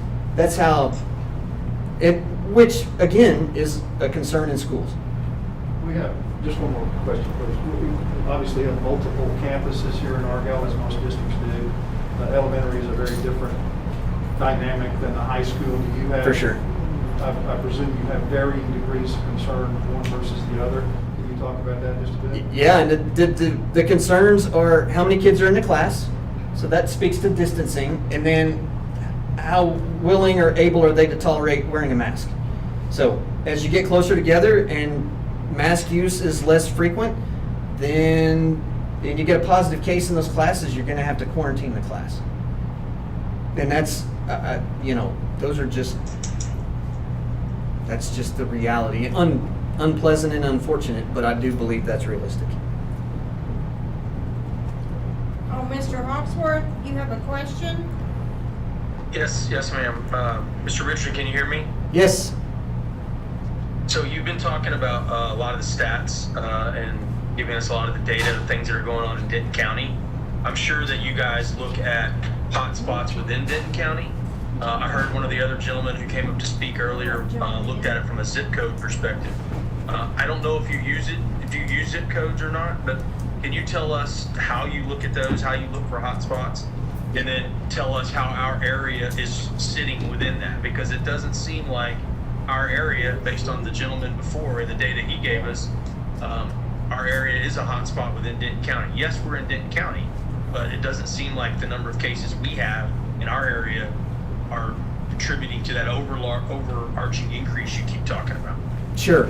how it, which again is a concern in schools. We have just one more question first. We obviously have multiple campuses here in Argyle, as most districts do. Elementary is a very different dynamic than the high school. Do you have? For sure. I presume you have varying degrees of concern, one versus the other. Do you you talk about that just a bit? Yeah, and the concerns are how many kids are in the class, so that speaks to distancing, and then how willing or able are they to tolerate wearing a mask. So as you get closer together and mask use is less frequent, then and you get a positive case in those classes, you're going to have to quarantine the class. And that's, those are just, that's just the reality. Unpleasant and unfortunate, but I do believe that's realistic. Oh, Mr. Hawksworth, you have a question? Yes, ma'am. Mr. Richard, can you hear me? Yes. So you've been talking about a lot of the stats and giving us a lot of the data, the things that are going on in Denton County. I'm sure that you guys look at hot spots within Denton County. I heard one of the other gentlemen who came up to speak earlier looked at it from a zip code perspective. I don't know if you use zip codes or not, but can you tell us how you look at those, how you look for hot spots, and then tell us how our area is sitting within that? Because it doesn't seem like our area, based on the gentleman before and the data he gave us, our area is a hot spot within Denton County. Yes, we're in Denton County, but it doesn't seem like the number of cases we have in our area are contributing to that overarching increase you keep talking about. Sure.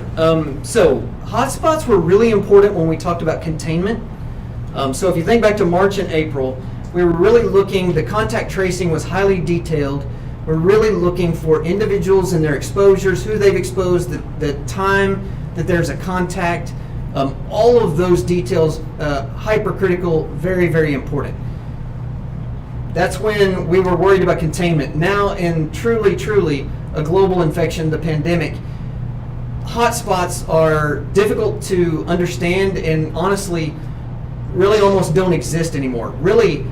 So hotspots were really important when we talked about containment. So if you think back to March and April, we were really looking, the contact tracing was highly detailed. We're really looking for individuals and their exposures, who they've exposed, the time that there's a contact. All of those details, hypercritical, very, very important. That's when we were worried about containment. Now, in truly a global infection, the pandemic, hotspots are difficult to understand and honestly really almost don't exist anymore. Really,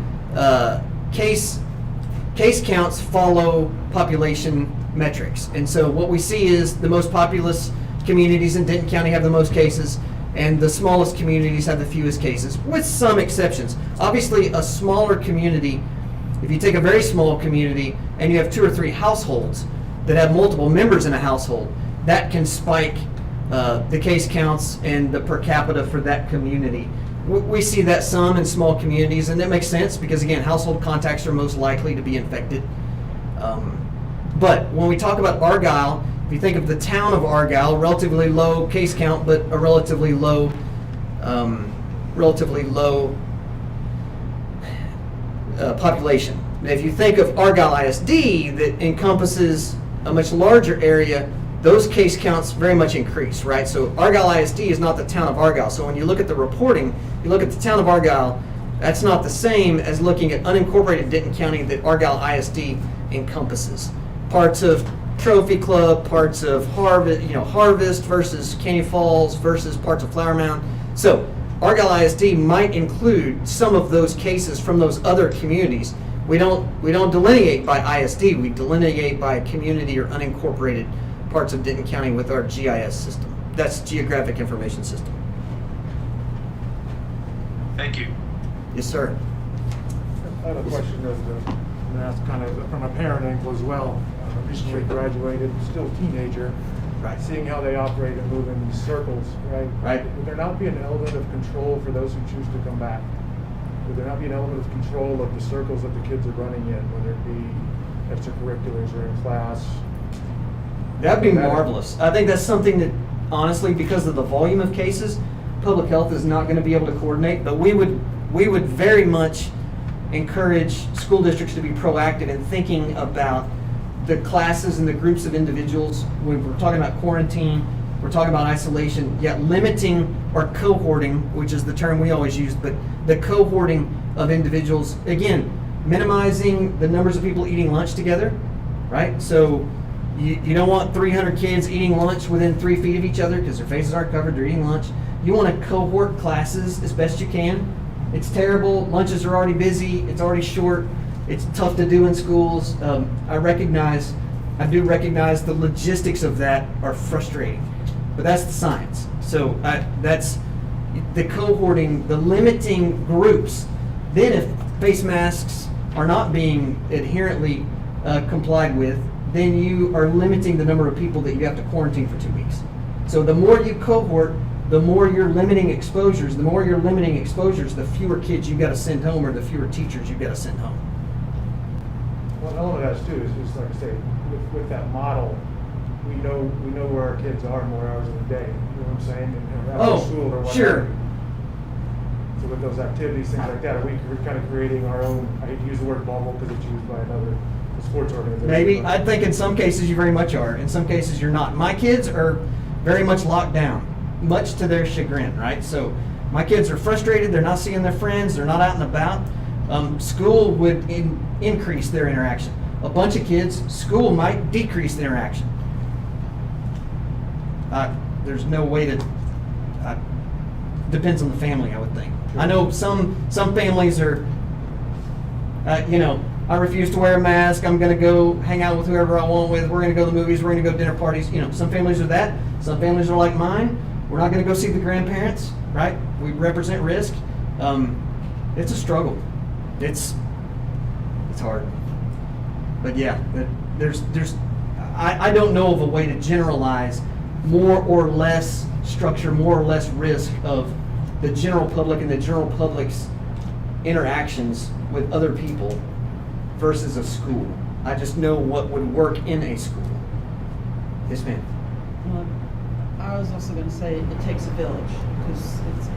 case counts follow population metrics. And so what we see is the most populous communities in Denton County have the most cases, and the smallest communities have the fewest cases, with some exceptions. Obviously, a smaller community, if you take a very small community and you have 2 or 3 households that have multiple members in a household, that can spike the case counts and the per capita for that community. We see that some in small communities, and that makes sense because, again, household contacts are most likely to be infected. But when we talk about Argyle, if you think of the town of Argyle, relatively low case count, but a relatively low population. Now, if you think of Argyle ISD, that encompasses a much larger area, those case counts very much increase, right? So Argyle ISD is not the town of Argyle. So when you look at the reporting, you look at the town of Argyle, that's not the same as looking at unincorporated Denton County that Argyle ISD encompasses. Parts of Trophy Club, parts of Harvest versus Canyon Falls versus parts of Flower Mound. So Argyle ISD might include some of those cases from those other communities. We don't delineate by ISD, we delineate by community or unincorporated parts of Denton County with our GIS system. That's Geographic Information System. Thank you. Yes, sir. I have a question that's kind of from a parent angle as well. Recently graduated, still a teenager. Right. Seeing how they operate and move in these circles, right? Right. Would there not be an element of control for those who choose to come back? Would there not be an element of control of the circles that the kids are running in, whether it be extracurriculars or in class? That'd be marvelous. I think that's something that, honestly, because of the volume of cases, public health is not going to be able to coordinate. But we would very much encourage school districts to be proactive in thinking about the classes and the groups of individuals. When we're talking about quarantine, we're talking about isolation, yet limiting or cohorting, which is the term we always use, but the cohorting of individuals, again, minimizing the numbers of people eating lunch together, right? So you don't want 300 kids eating lunch within 3 feet of each other because their faces aren't covered, they're eating lunch. You want to cohort classes as best you can. It's terrible, lunches are already busy, it's already short, it's tough to do in schools. I do recognize the logistics of that are frustrating, but that's the science. So that's the cohorting, the limiting groups. Then if face masks are not being adherently complied with, then you are limiting the number of people that you have to quarantine for 2 weeks. So the more you cohort, the more you're limiting exposures, the fewer kids you got to send home, or the fewer teachers you got to send home. Well, all of that too is like I say, with that model, we know where our kids are more hours in the day. You know what I'm saying? And after school or whatever. Sure. So with those activities, things like that, are we kind of creating our own? I hate to use the word bubble because it's used by another sports organization. Maybe. I think in some cases you very much are. In some cases you're not. My kids are very much locked down, much to their chagrin, right? So my kids are frustrated. They're not seeing their friends. They're not out and about. School would increase their interaction. A bunch of kids, school might decrease the interaction. There's no way to. Depends on the family, I would think. I know some families are. I refuse to wear a mask. I'm going to go hang out with whoever I want with. We're going to go to the movies. We're going to go to dinner parties. Some families are that. Some families are like mine. We're not going to go see the grandparents, right? We represent risk. It's a struggle. It's hard. But yeah, I don't know of a way to generalize more or less structure, more or less risk of the general public and the general public's interactions with other people versus a school. I just know what would work in a school. Yes, ma'am. Well, I was also going to say it takes a village.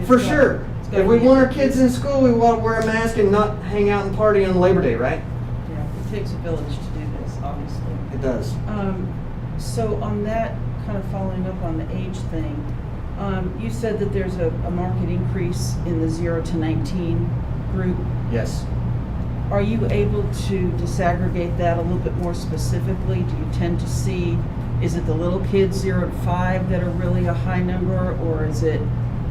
For sure. If we want our kids in school, we want to wear a mask and not hang out and party on Labor Day, right? Yeah, it takes a village to do this, obviously. It does. So on that, kind of following up on the age thing, you said that there's a marked increase in the 0 to 19 group. Yes. Are you able to disaggregate that a little bit more specifically? Do you tend to see, is it the little kids 0 to 5 that are really a high number, or is it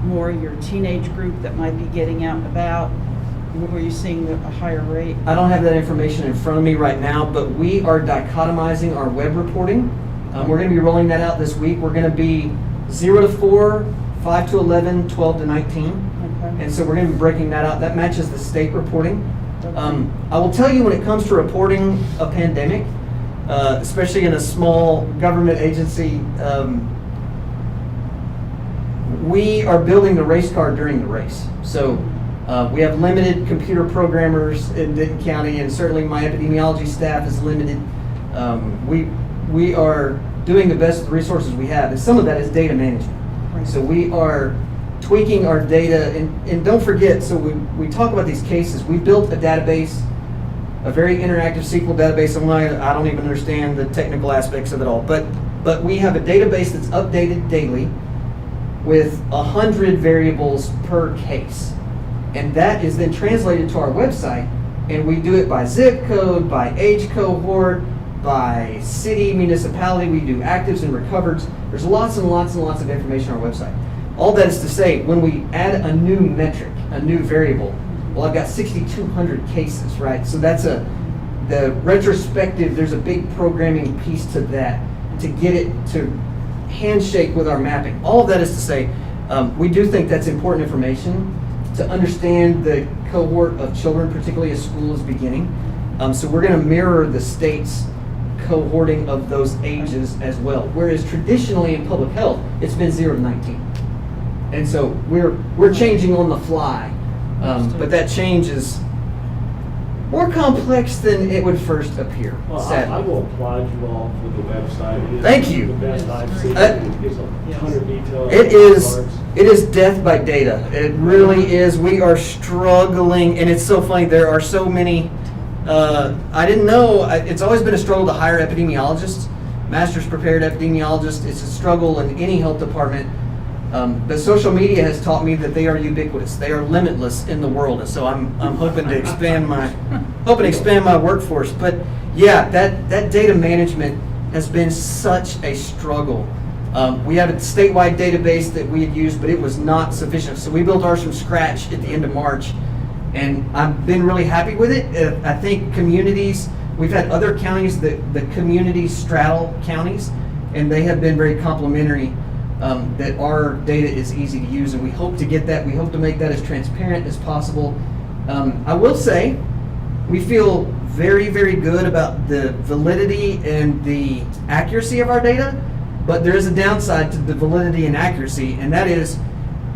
more your teenage group that might be getting out and about? Where are you seeing a higher rate? I don't have that information in front of me right now, but we are dichotomizing our web reporting. We're going to be rolling that out this week. We're going to be 0 to 4, 5 to 11, 12 to 19. Okay. And so we're going to be breaking that out. That matches the state reporting. I will tell you, when it comes to reporting a pandemic, especially in a small government agency, we are building the race car during the race. So we have limited computer programmers in Denton County, and certainly my epidemiology staff is limited. We are doing the best with the resources we have, and some of that is data management. Right. So we are tweaking our data, and don't forget, so we talk about these cases. We built a database, a very interactive SQL database. I don't even understand the technical aspects of it all, but we have a database that's updated daily with 100 variables per case. And that is then translated to our website, and we do it by zip code, by age cohort, by city, municipality. We do actives and recovereds. There's lots and lots and lots of information on our website. All that is to say, when we add a new metric, a new variable, well, I've got 6,200 cases, right? So that's the retrospective, there's a big programming piece to that to get it to handshake with our mapping. All of that is to say, we do think that's important information to understand the cohort of children, particularly as school is beginning. So we're going to mirror the state's cohorting of those ages as well. Whereas traditionally in public health, it's been 0 to 19. And so we're changing on the fly. But that change is more complex than it would first appear, Well, sadly. I will applaud you all for the website. It is Thank you. The best I've seen. Uh, It's a ton of detail. It is death by data. It really is. We are struggling, and it's so funny. There are so many. I didn't know. It's always been a struggle to hire epidemiologists, master's prepared epidemiologists. It's a struggle in any health department. But social media has taught me that they are ubiquitous. They are limitless in the world, and so I'm hoping to expand my workforce. But yeah, that data management has been such a struggle. We have a statewide database that we had used, but it was not sufficient. So we built ours from scratch at the end of March, and I've been really happy with it. I think communities, we've had other counties that the communities straddle counties, and they have been very complimentary. That our data is easy to use, and we hope to get that. We hope to make that as transparent as possible. I will say, we feel very, very good about the validity and the accuracy of our data. But there is a downside to the validity and accuracy, and that is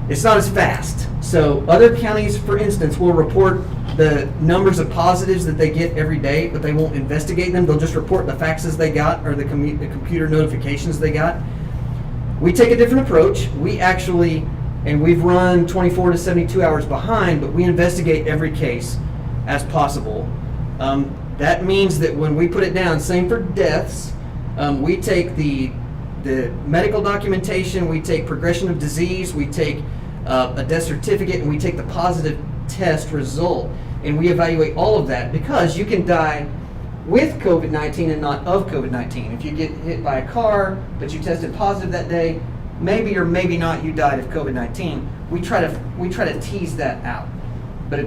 it's not as fast. So other counties, for instance, will report the numbers of positives that they get every day, but they won't investigate them. They'll just report the faxes they got or the computer notifications they got. We take a different approach. We actually, and we've run 24 to 72 hours behind, but we investigate every case as possible. That means that when we put it down, same for deaths, we take the medical documentation, we take progression of disease, we take a death certificate, and we take the positive test result, and we evaluate all of that, because you can die with COVID-19 and not of COVID-19. If you get hit by a car, but you tested positive that day, maybe or maybe not you died of COVID-19. We try to tease that out. But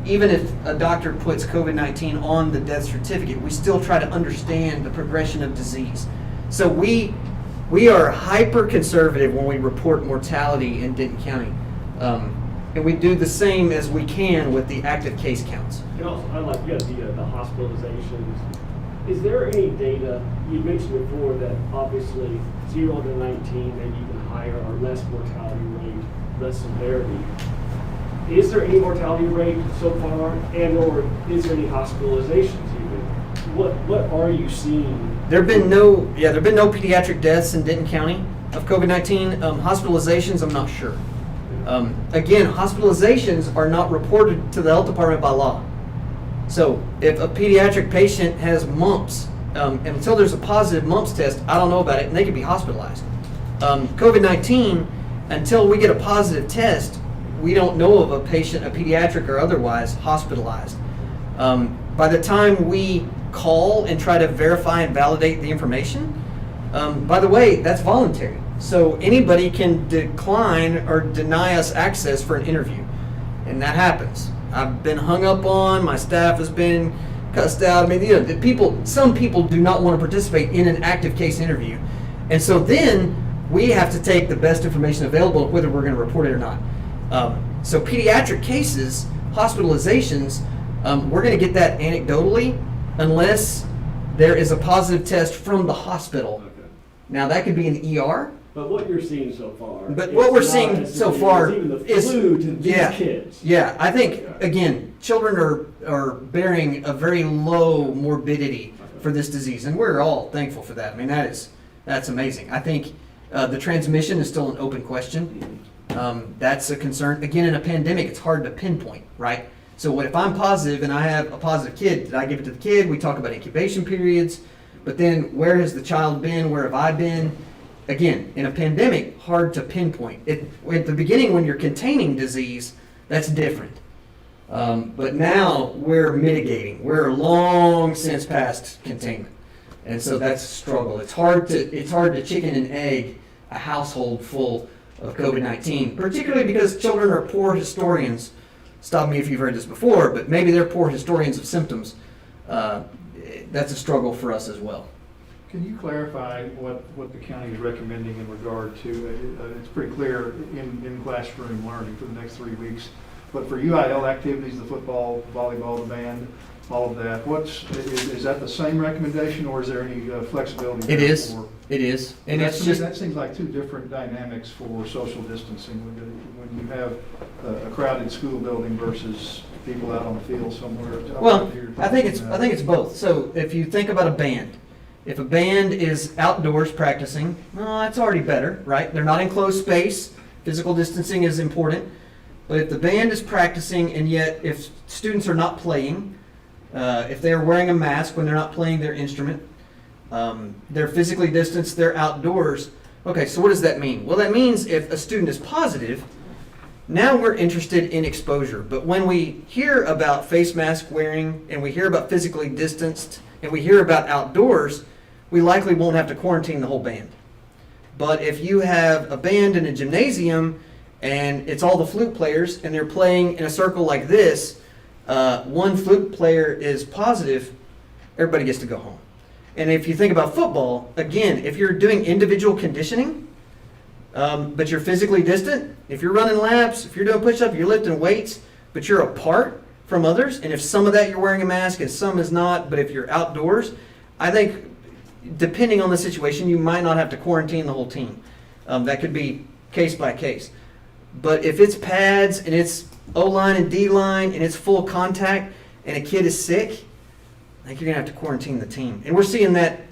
even if a doctor puts COVID-19 on the death certificate, we still try to understand the progression of disease. So we are hyper conservative when we report mortality in Denton County. And we do the same as we can with the active case counts. And also, I like, you got the hospitalizations. Is there any data, you mentioned before that obviously 0 to 19, maybe even higher, or less mortality rate, less severity. Is there any mortality rate so far, and or is there any hospitalizations even? What are you seeing? There have been no pediatric deaths in Denton County of COVID-19. Hospitalizations, I'm not sure. Again, hospitalizations are not reported to the health department by law. So if a pediatric patient has mumps, until there's a positive mumps test, I don't know about it, and they could be hospitalized. COVID-19, until we get a positive test, we don't know of a patient, a pediatric or otherwise, hospitalized. By the time we call and try to verify and validate the information, by the way, that's voluntary. So anybody can decline or deny us access for an interview, and that happens. I've been hung up on, my staff has been cussed out. I mean, some people do not want to participate in an active case interview. And so then we have to take the best information available, whether we're going to report it or not. So pediatric cases, hospitalizations, we're going to get that anecdotally unless there is a positive test from the hospital. Okay. Now that could be in the ER. But what you're seeing so far. But what we're it's not seeing as so severe far as even the is flu to these kids. Yeah, I think Okay. again, children are bearing a very low morbidity for this disease, and we're all thankful for that. I mean, that's amazing. I think the transmission is still an open question. That's a concern. Again, in a pandemic, it's hard to pinpoint, right? So what if I'm positive and I have a positive kid? Did I give it to the kid? We talk about incubation periods, but then where has the child been? Where have I been? Again, in a pandemic, hard to pinpoint. At the beginning, when you're containing disease, that's different. But now we're mitigating. We're long since past containment, and so that's a struggle. It's hard to chicken and egg a household full of COVID-19, particularly because children are poor historians. Stop me if you've heard this before, but maybe they're poor historians of symptoms. That's a struggle for us as well. Can you clarify what the county is recommending in regard to, it's pretty clear in classroom learning for the next 3 weeks, but for UIL activities, the football, volleyball, the band, all of that, is that the same recommendation, or is there any flexibility? It there is. for- It is. And That- it's to me, just, that seems like two different dynamics for social distancing, when you have a crowded school building versus people out on the field somewhere. well, I think it's both. So if you think about a band, if a band is outdoors practicing, well, that's already better, right? They're not in closed space. Physical distancing is important. But if the band is practicing, and yet if students are not playing, if they're wearing a mask when they're not playing their instrument, they're physically distanced, they're outdoors. Okay, so what does that mean? Well, that means if a student is positive, now we're interested in exposure. But when we hear about face mask wearing, and we hear about physically distanced, and we hear about outdoors, we likely won't have to quarantine the whole band. But if you have a band in a gymnasium, and it's all the flute players, and they're playing in a circle like this, one flute player is positive, everybody gets to go home. And if you think about football, again, if you're doing individual conditioning, but you're physically distant, if you're running laps, if you're doing push-ups, you're lifting weights, but you're apart from others, and if some of that you're wearing a mask and some is not, but if you're outdoors, I think depending on the situation, you might not have to quarantine the whole team. That could be case by case. But if it's pads and it's O-line and D-line and it's full contact and a kid is sick, I think you're going to have to quarantine the team. And we're seeing that,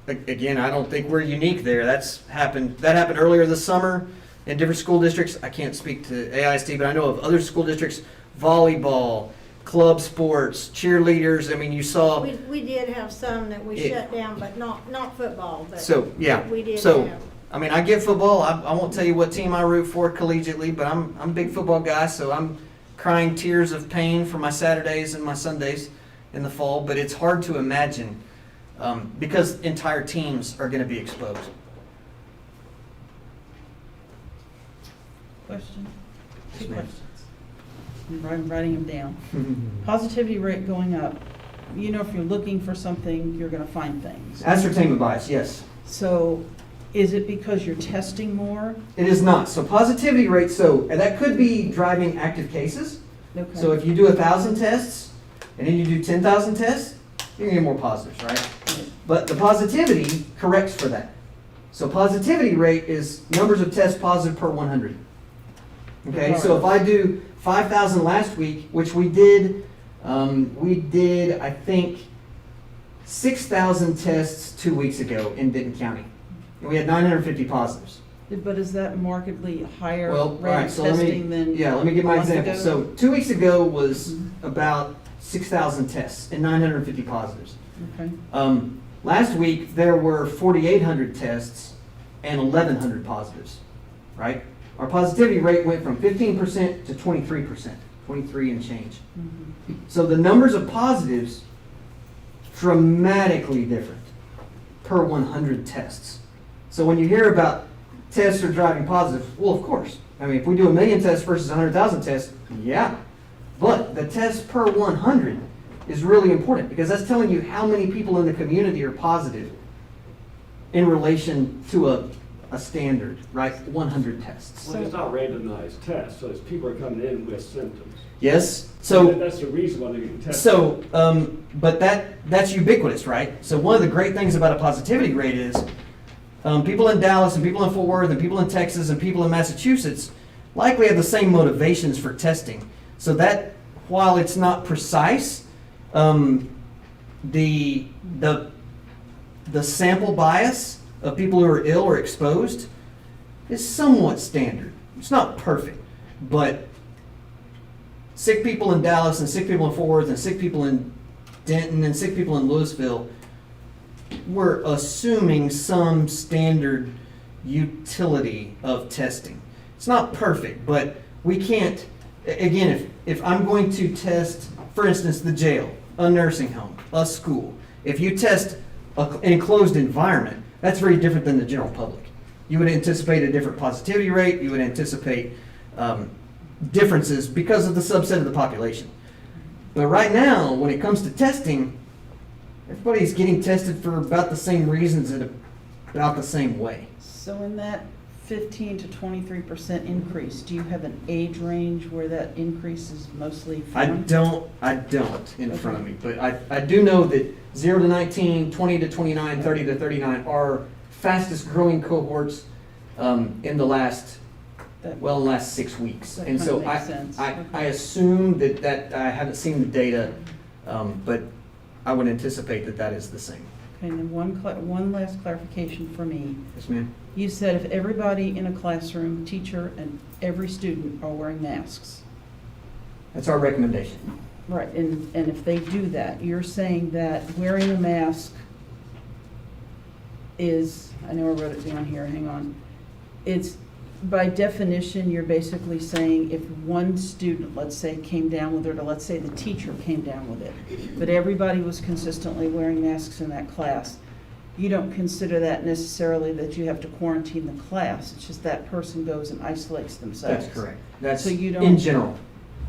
again, I don't think we're unique there. That happened earlier this summer in different school districts. I can't speak to AISD, but I know of other school districts, volleyball, club sports, cheerleaders. I mean, you saw. We did have some that we Yeah. shut down, but not football, but. So, yeah. We did So, have. I mean, I get football. I won't tell you what team I root for collegiately, but I'm a big football guy, so I'm crying tears of pain for my Saturdays and my Sundays in the fall. But it's hard to imagine because entire teams are going to be exposed. Question? Yes, Two ma'am. questions. I'm writing them down. Positivity rate going up. You know, if you're looking for something, you're going to find things. Ascertainment bias, yes. So is it because you're testing more? It is not. So positivity rate, and that could be driving active cases. Okay. So if you do 1,000 tests and then you do 10,000 tests, you're going to get more positives, right? But the positivity corrects for that. So positivity rate is numbers of tests positive per 100. Okay, so if I do 5,000 last week, which we did, I think, 6,000 tests 2 weeks ago in Denton County. And we had 950 positives. But is that markedly higher Well, all rate right, of so testing than? let me give my a month example. ago? So 2 weeks ago was about 6,000 tests and 950 positives. Okay. Last week, there were 4,800 tests and 1,100 positives, right? Our positivity rate went from 15% to 23%, 23 and change. Mhm. So the numbers of positives dramatically different per 100 tests. So when you hear about tests are driving positive, well, of course. I mean, if we do 1 million tests versus 100,000 tests, yeah. But the test per 100 is really important because that's telling you how many people in the community are positive in relation to a standard, right? 100 tests. Well, it's not randomized tests, so it's people are coming in with symptoms. Yes. So That's the reason why they're getting tested. So, but that's ubiquitous, right? So one of the great things about a positivity rate is people in Dallas and people in Fort Worth and people in Texas and people in Massachusetts likely have the same motivations for testing. So that while it's not precise, the sample bias of people who are ill or exposed is somewhat standard. It's not perfect, but sick people in Dallas and sick people in Fort Worth and sick people in Denton and sick people in Louisville, we're assuming some standard utility of testing. It's not perfect, but we can't, again, if I'm going to test, for instance, the jail, a nursing home, a school, if you test an enclosed environment, that's very different than the general public. You would anticipate a different positivity rate, you would anticipate differences because of the subset of the population. But right now, when it comes to testing, everybody's getting tested for about the same reasons in about the same way. So in that 15 to 23% increase, do you have an age range where that increase is mostly I from? don't in front of me, but I do know that 0 to 19, 20 to 29, 30 to 39 are fastest growing cohorts in the last 6 weeks. That And so kinda makes sense. I Okay. assume that I haven't seen the data, but I would anticipate that is the same. Okay, and then one last clarification for me. Yes, ma'am. You said if everybody in a classroom, teacher and every student are wearing masks. That's our recommendation. Right, and if they do that, you're saying that wearing a mask is, I know I wrote it down here, hang on. It's, by definition, you're basically saying if one student, let's say, came down with it, or let's say the teacher came down with it, but everybody was consistently wearing masks in that class, you don't consider that necessarily that you have to quarantine the class. It's just that person goes and isolates themselves. That's correct. That's So you don't- in general.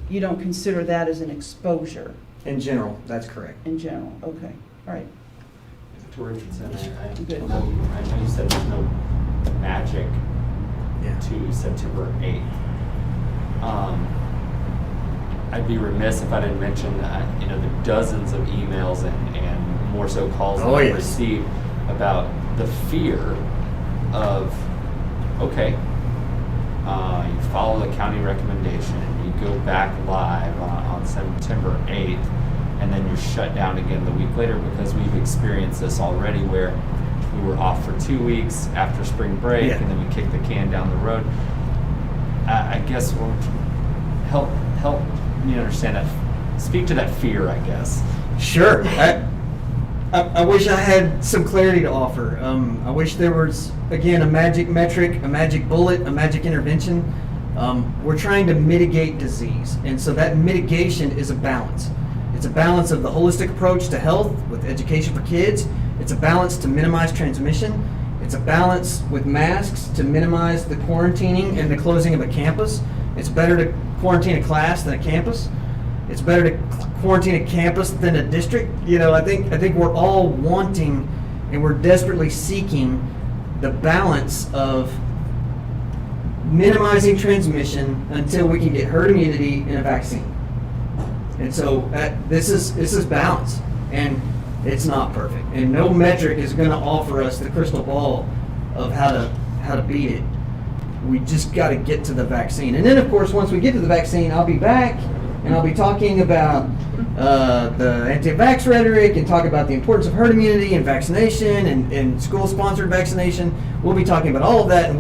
You don't consider that as an exposure In general, that's correct. in general? Okay, all right. Dr. Richardson, Good. I know you said there's no magic Yeah. to September 8th. I'd be remiss if I didn't mention the dozens of emails and more so calls that Oh, I've yes. received about the fear of, okay, you follow the county recommendation, you go back live on September 8th, and then you're shut down again the week later, because we've experienced this already where we were off for 2 weeks after spring break, Yeah. and then we kicked the can down the road. I guess we'll help me understand that. Speak to that fear, I guess. Sure. I wish I had some clarity to offer. I wish there was, again, a magic metric, a magic bullet, a magic intervention. We're trying to mitigate disease, and so that mitigation is a balance. It's a balance of the holistic approach to health with education for kids. It's a balance to minimize transmission. It's a balance with masks to minimize the quarantining and the closing of a campus. It's better to quarantine a class than a campus. It's better to quarantine a campus than a district. You know, I think we're all wanting and we're desperately seeking the balance of minimizing transmission until we can get herd immunity and a vaccine. And so this is balance, and it's not perfect. And no metric is going to offer us the crystal ball of how to beat it. We just got to get to the vaccine. And then, of course, once we get to the vaccine, I'll be back and I'll be talking about the anti-vax rhetoric and talk about the importance of herd immunity and vaccination and school-sponsored vaccination. We'll be talking about all of that, and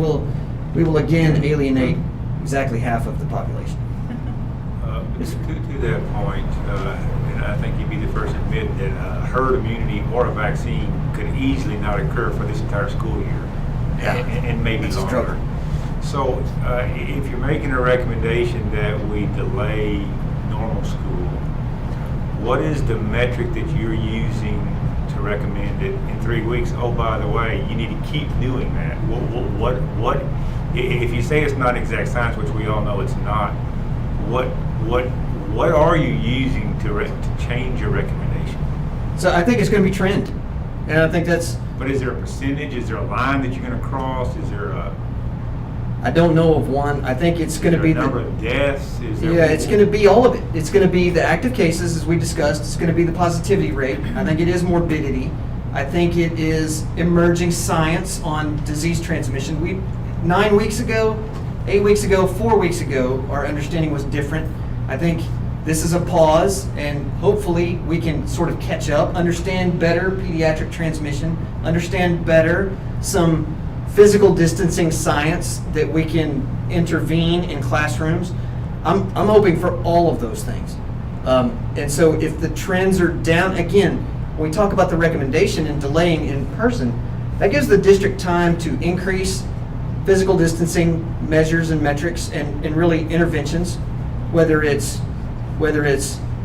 we will again alienate exactly half of the population. To that point, and I think you'd be the first to admit that herd immunity or a vaccine could easily not occur for this entire school year, and maybe That's a longer. struggle. So, if you're making a recommendation that we delay normal school, what is the metric that you're using to recommend it in 3 weeks? Oh, by the way, you need to keep doing that. What? If you say it's not exact science, which we all know it's not, what are you using to change your recommendation? So I think it's going to be trend, and I think that's. But is there a percentage? Is there a line that you're going to cross? Is there a? I don't know of one. I think it's going to be number of deaths. Is there Yeah, it's going to be all of it. It's going to be the active cases, as we discussed. It's going to be the positivity rate. I think it is morbidity. I think it is emerging science on disease transmission. 9 weeks ago, 8 weeks ago, 4 weeks ago, our understanding was different. I think this is a pause, and hopefully we can sort of catch up, understand better pediatric transmission, understand better some physical distancing science that we can intervene in classrooms. I'm hoping for all of those things. And so if the trends are down, again, when we talk about the recommendation and delaying in person, that gives the district time to increase physical distancing measures and metrics and really interventions, whether it's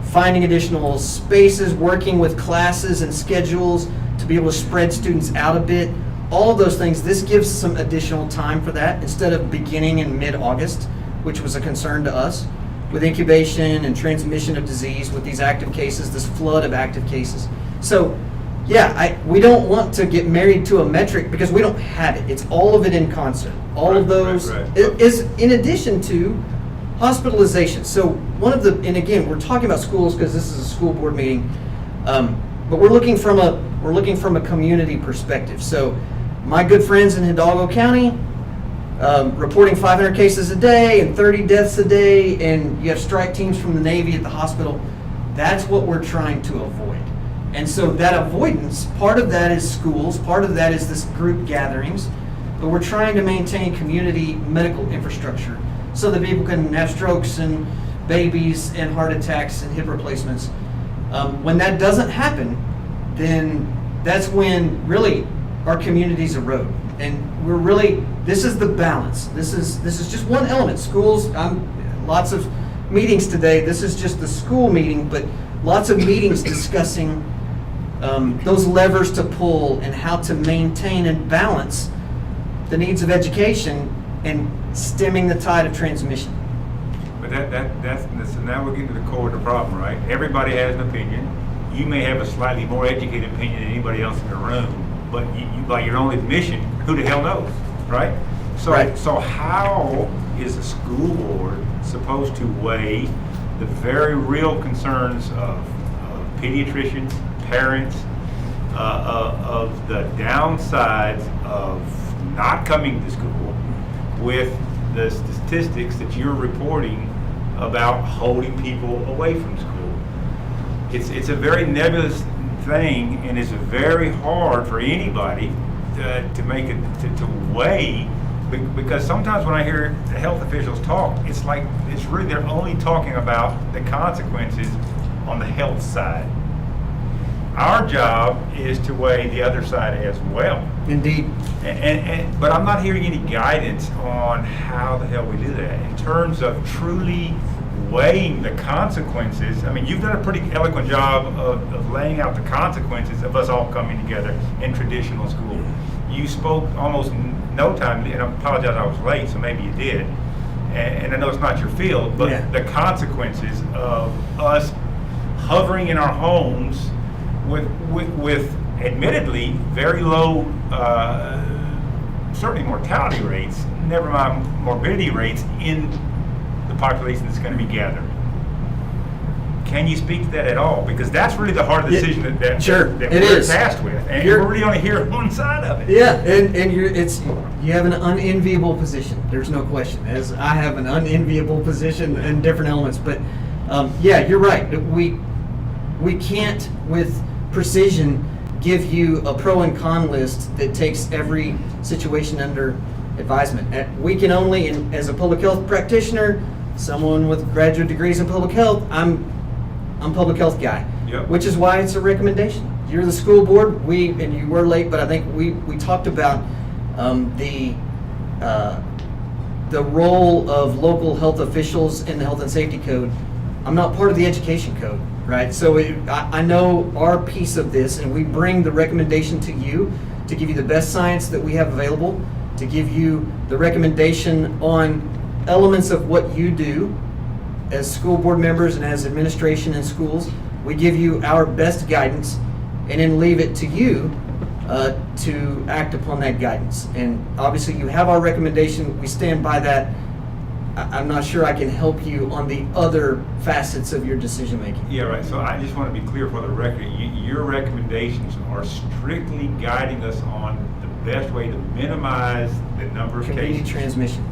finding additional spaces, working with classes and schedules to be able to spread students out a bit. All of those things, this gives some additional time for that instead of beginning in mid-August, which was a concern to us, with incubation and transmission of disease with these active cases, this flood of active cases. So, yeah, we don't want to get married to a metric because we don't have it. It's all of it in concert. All of those is in addition to hospitalization. So and again, we're talking about schools because this is a school board meeting, but we're looking from a community perspective. So my good friends in Hidalgo County, reporting 500 cases a day and 30 deaths a day, and you have strike teams from the Navy at the hospital. That's what we're trying to avoid. And so that avoidance, part of that is schools, part of that is this group gatherings, but we're trying to maintain community medical infrastructure so that people can have strokes and babies and heart attacks and hip replacements. When that doesn't happen, then that's when really our communities erode. And this is the balance. This is just one element. Schools, lots of meetings today. This is just the school meeting, but lots of meetings discussing those levers to pull and how to maintain and balance the needs of education and stemming the tide of transmission. But so now we're getting to the core of the problem, right? Everybody has an opinion. You may have a slightly more educated opinion than anybody else in the room, but you by your own admission, who the hell knows, right? So how is a school board supposed to weigh the very real concerns of pediatricians, parents, of the downsides of not coming to school with the statistics that you're reporting about holding people away from school. It's a very nebulous thing, and it's very hard for anybody to make it to weigh, because sometimes when I hear the health officials talk, it's like it's really they're only talking about the consequences on the health side. Our job is to weigh the other side as well. Indeed. But I'm not hearing any guidance on how the hell we do that in terms of truly weighing the consequences. I mean, you've done a pretty eloquent job of laying out the consequences of us all coming together in traditional school. You spoke almost no time, and I apologize I was late, so maybe you did. And I know it's not your field, but Yeah. the consequences of us hovering in our homes with admittedly very low, certainly mortality rates, never mind morbidity rates in the population that's going to be gathered. Can you speak to that at all? Because that's really the hard decision that Sure, we're it is. tasked with, and You're- we're really only hearing one side of it. Yeah, and you have an unenviable position. There's no question. As I have an unenviable position in different elements, but yeah, you're right. We can't with precision give you a pro and con list that takes every situation under advisement. We can only, and as a public health practitioner, someone with graduate degrees in public health, I'm public health guy, Yep. which is why it's a recommendation. You're the school board. And you were late, but I think we talked about the role of local health officials in the health and safety code. I'm not part of the education code, right? So I know our piece of this, and we bring the recommendation to you to give you the best science that we have available, to give you the recommendation on elements of what you do as school board members and as administration in schools. We give you our best guidance and then leave it to you to act upon that guidance. And obviously you have our recommendation. We stand by that. I'm not sure I can help you on the other facets of your decision making. Yeah, right. So I just want to be clear for the record. Your recommendations are strictly guiding us on the best way to minimize the number of Community cases transmission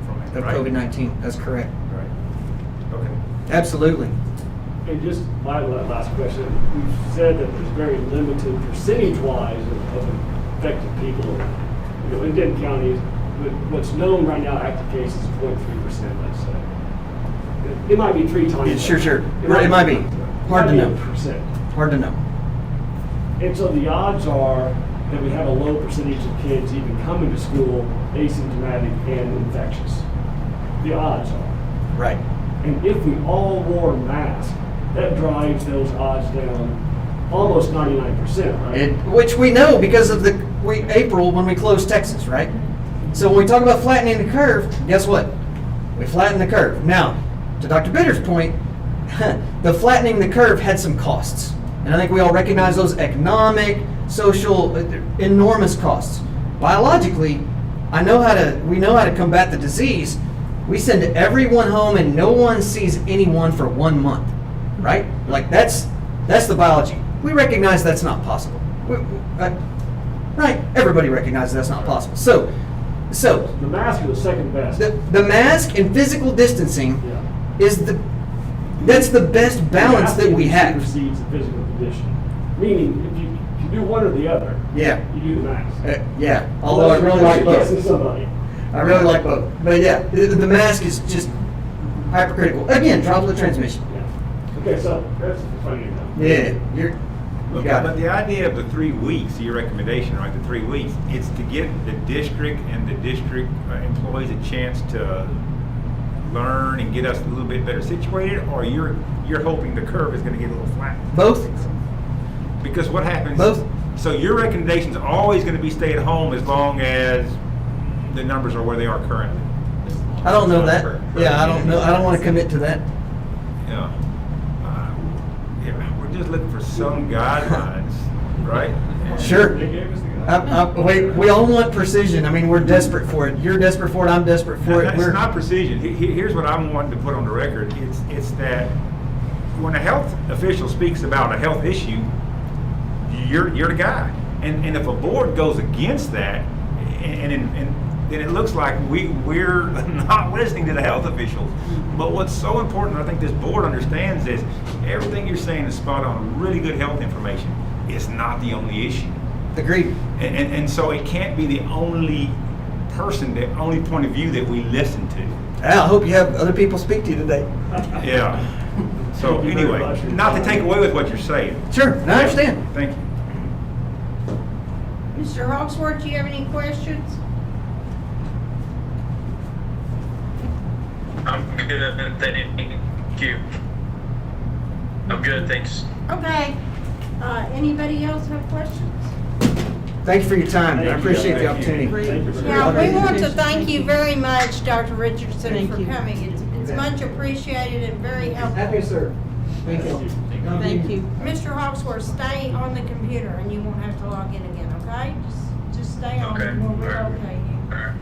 from it, of right? COVID-19. That's correct. Right. Okay. Absolutely. And just my last question, we've said that there's very limited percentage-wise of infected people, in Denton County. But what's known right now, active cases is 0.3%, let's say. It might be 3 times. Yeah, sure. that. It might be. Hard to know. A percent. Hard to know. And so the odds are that we have a low percentage of kids even coming to school asymptomatic and infectious. The odds are. Right. And if we all wore masks, that drives those odds down almost 99%, right? Which we know because of April when we closed Texas, right? So when we talk about flattening the curve, guess what? We flattened the curve. Now, to Dr. Bitter's point, the flattening the curve had some costs. And I think we all recognize those economic, social, enormous costs. Biologically, we know how to combat the disease. We send everyone home and no one sees anyone for 1 month, right? Like that's the biology. We recognize that's not possible. Right? Everybody recognizes that's not possible. So The mask is the second best. the mask and physical distancing Yeah. is that's the best balance that we have. Supersedes the physical condition. Meaning, if you do one or the other, Yeah. you do the mask. Yeah. Although I really like Unless you're both. kissing somebody. I really like both. But yeah, the mask is just hypercritical. Again, droplet transmission. Yeah. Okay, so that's funny enough. Yeah, you got But it. the idea of the 3 weeks, your recommendation, right, the 3 weeks, it's to get the district and the district employees a chance to learn and get us a little bit better situated, or you're hoping the curve is going to get a little flat? Both. Because what happens? Both. So your recommendation is always going to be stay at home as long as the numbers are where they are currently. I don't know that. Yeah, I don't know. I don't want to commit to that. Yeah. Yeah, we're just looking for some guidelines, right? Sure. They gave us the guide. We all want precision. I mean, we're desperate for it. You're desperate for it. I'm desperate for it. It's not precision. Here's what I'm wanting to put on the record. It's that when a health official speaks about a health issue, you're the guy. And if a board goes against that, and then it looks like we're not listening to the health officials. But what's so important, I think this board understands, is everything you're saying is spot on. Really good health information is not the only issue. Agreed. And so it can't be the only person, the only point of view that we listen to. Al, I hope you have other people speak to you today. Yeah. So Thank you very anyway, much for your not to time. take away with what you're saying. Sure, I understand. Thank you. Mr. Hawksworth, do you have any questions? I'm good. Thank you. I'm good, thanks. Okay. Anybody else have questions? Thank you for your time. I Thank you. appreciate the Thank you. opportunity. Thank you very Yeah, much. we want to thank you very much, Dr. Richardson, Thank for you. coming. It's much appreciated and very helpful. sir. Thank you. Thank you. Mr. Hawksworth, stay on the computer and you won't have to log in again, okay? Just stay on Okay. and we'll All right. relocate you. All right.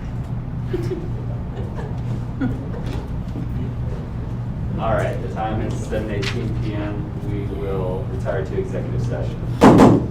All right, the time is 7:18 PM. We will retire to executive session.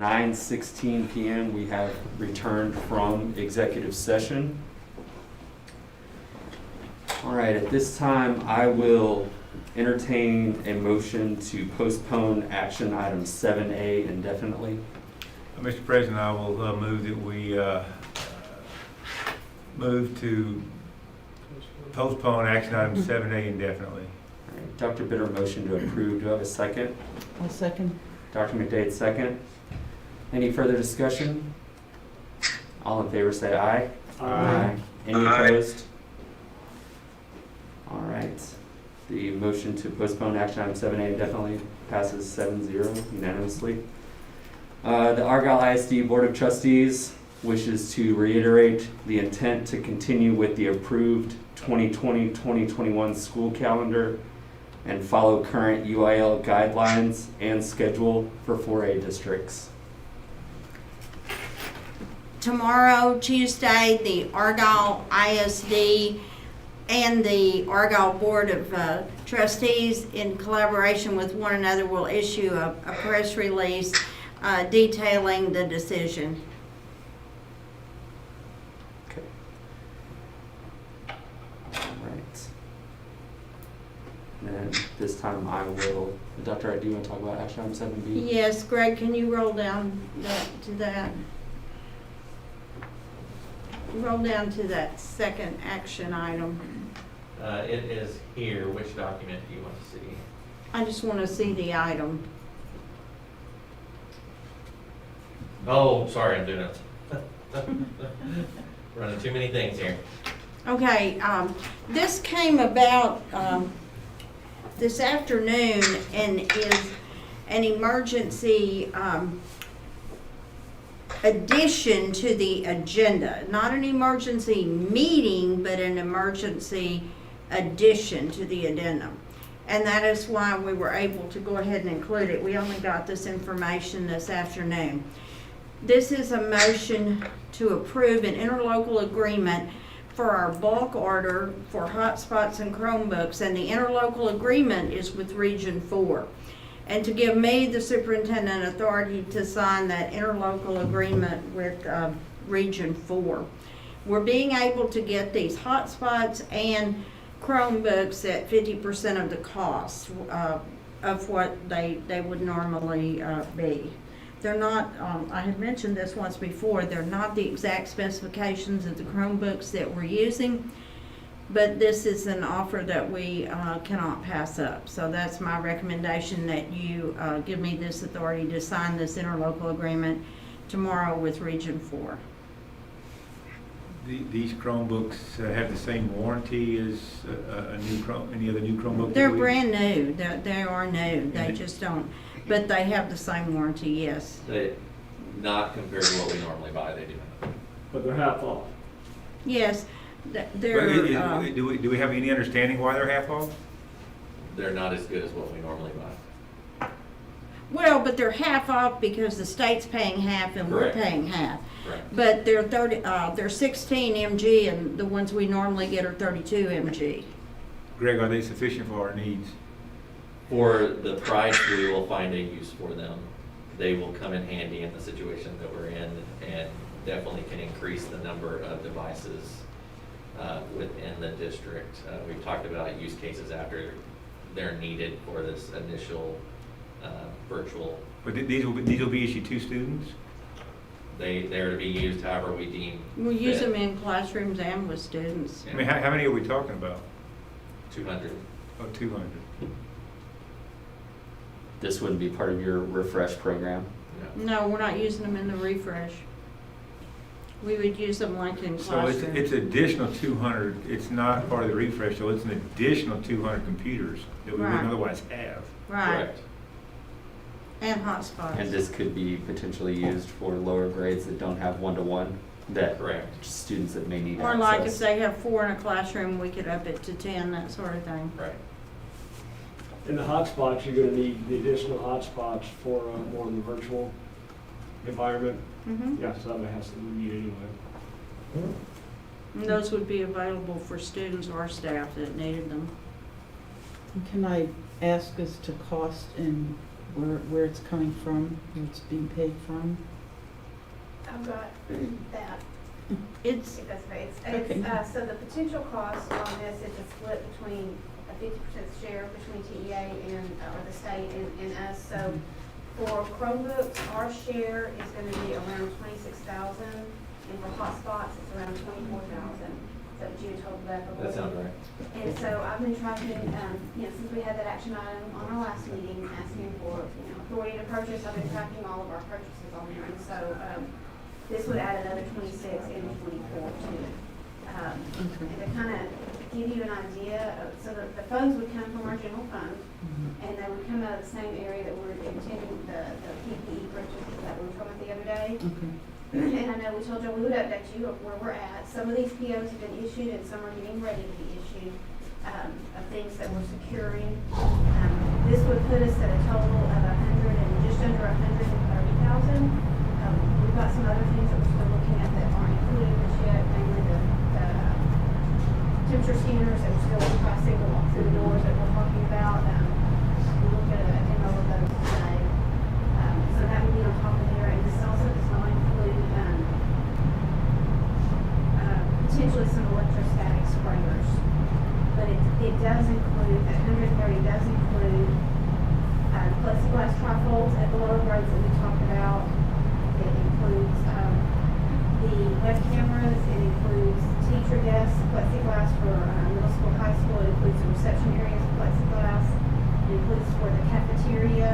9:16 p.m. we have returned from executive session. All right, at this time, I will entertain a motion to postpone action item 7A indefinitely. Mr. President, I will move that we move to postpone action item 7A indefinitely. All right, Dr. Bitter, motion to approve. Do I have a second? I'll second. Dr. McDade, second. Any further discussion? All in favor say aye. Aye. Any Aye. opposed? All right. The motion to postpone action item 7A indefinitely passes 7-0 unanimously. The Argyle ISD Board of Trustees wishes to reiterate the intent to continue with the approved 2020-2021 school calendar and follow current UIL guidelines and schedule for 4A districts. Tomorrow, Tuesday, the Argyle ISD and the Argyle Board of Trustees, in collaboration with one another, will issue a press release detailing the decision. Okay. All right. And this time I will, Dr. Wright, do you want to talk about action item 7B? Yes, Greg, can you roll down to that? Roll down to that second action item. It is here. Which document do you want to see? I just want to see the item. Oh, sorry, I'm doing it. Running too many things here. Okay, this came about this afternoon and is an emergency addition to the agenda. Not an emergency meeting, but an emergency addition to the addendum. And that is why we were able to go ahead and include it. We only got this information this afternoon. This is a motion to approve an interlocal agreement for our bulk order for hotspots and Chromebooks, and the interlocal agreement is with Region 4. And to give me, the superintendent, authority to sign that interlocal agreement with Region 4. We're being able to get these hotspots and Chromebooks at 50% of the cost of what they would normally be. They're not, I had mentioned this once before, they're not the exact specifications of the Chromebooks that we're using, but this is an offer that we cannot pass up. So that's my recommendation, that you give me this authority to sign this interlocal agreement tomorrow with Region 4. These Chromebooks have the same warranty as any other new Chromebook? They're brand new. They are new. They just don't, but they have the same warranty, yes. They, not compared to what we normally buy, they do not. But they're half off. Yes, they're, Do we have any understanding why they're half off? They're not as good as what we normally buy. well, but they're half off because the state's paying half and we're Correct. paying half. Correct. But they're 16 mg and the ones we normally get are 32 mg. Greg, are they sufficient for our needs? For the price, we will find a use for them. They will come in handy in the situation that we're in, and definitely can increase the number of devices within the district. We've talked about use cases after they're needed for this initial virtual. But these will be issued to students? They're to be used however we deem We use fit. them in classrooms and with students. I mean, how many are we talking about? 200. Oh, 200. This wouldn't be part of your refresh program. No, we're not using them in the refresh. We would use them like in So it's classrooms. additional 200, it's not part of the refresh, so it's an additional 200 computers that we Right. wouldn't otherwise have. Right, Correct. and hotspots. And this could be potentially used for lower grades that don't have one-to-one, that Correct. students that may need Or access. like if they have 4 in a classroom, we could up it to 10, that sort of thing. Right. In the hotspots, you're gonna need the additional hotspots for more in the virtual environment. Mm-hmm. Yeah, so that may have some need anyway. And those would be available for students or staff that needed them. Can I ask us to cost and where it's coming from, where it's being paid from? I've got that. It's, If that's okay. Okay. So the potential cost on this is a split between a 50% share between TEA and, or the state and us. So for Chromebooks, our share is gonna be around 26,000, and for hotspots, it's around 24,000. So you told that before. That sounds right. And so I've been tracking, since we had that action item on our last meeting, asking for, authority to purchase, I've been tracking all of our purchases on there. And so, this would add another 26 and 24 to it. And to kind of give you an idea, so the funds would come from our general fund, and they would come out of the same area that we're intending the PPE purchases that we were talking about the other day. And I know we told you we would update you of where we're at. Some of these POs have been issued and some are getting ready to be issued, of things that we're securing. This would put us at a total of just under 130,000. We've got some other things that we're still looking at that aren't included in this yet, mainly the temperature scanners that we're still pricing to walk through the doors that we're talking about. We looked at a demo of those today. So that would be on top of there, and this also does not include potentially some electrostatic sprayers. But it does include, that 130 does include plexiglass trifolds at the lower grades that we talked about. It includes the web cameras, it includes teacher desks, plexiglass for middle school, high school, it includes the reception areas, plexiglass, it includes for the cafeteria,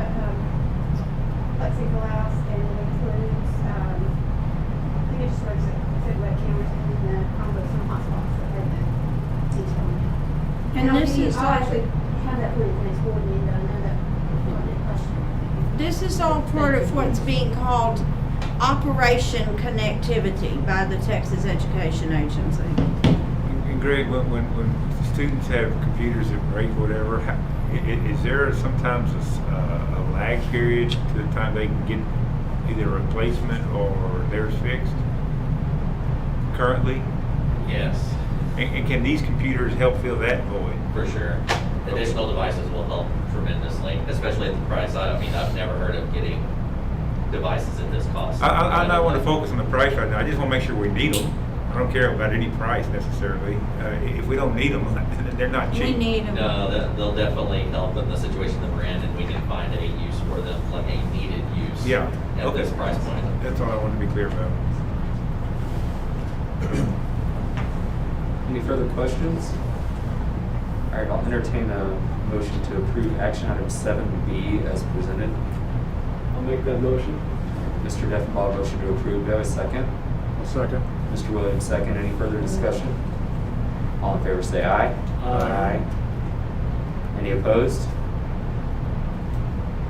plexiglass, and it includes, I think it just said web cameras and the Chromebooks and hotspots that had the detail in it. And this is I'll all- actually have that for the next board meeting, but I know that you wanted a question. this is all part of what's being called Operation Connectivity by the Texas Education Agency. And Greg, when students have computers that break, whatever, is there sometimes a lag period to the time they can get either a replacement or theirs fixed currently? Yes, And can these computers help fill that void? for sure. Additional devices will help tremendously, especially at the price. I mean, I've never heard of getting devices at this cost. I don't want to focus on the price right now. I just want to make sure we need them. I don't care about any price necessarily. If we don't need them, they're not cheap. We need them. No, they'll definitely help in the situation that we're in, and we can find a use for them, like a needed use. Yeah, At okay. this price point. That's all I wanted to be clear about. Any further questions? All right, I'll entertain a motion to approve action item 7B as presented. I'll make that motion. Mr. Deffenbaugh, motion to approve. Do I have a second? I'll second. Mr. Williams, second. Any further discussion? All in favor say aye. Aye. Any opposed?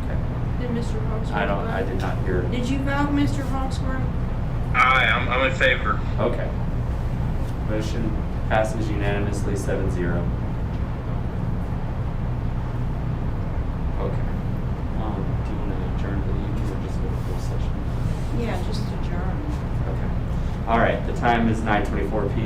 Okay. Did Mr. Hawksworth I vote? did not hear. Did you vote, Mr. Hawksworth? Aye, I'm in favor. Okay. Motion passes unanimously 7-0. Okay. Do you want to adjourn for the evening or just go to full session? Yeah, just adjourn. Okay. All right, the time is 9:24 p.m.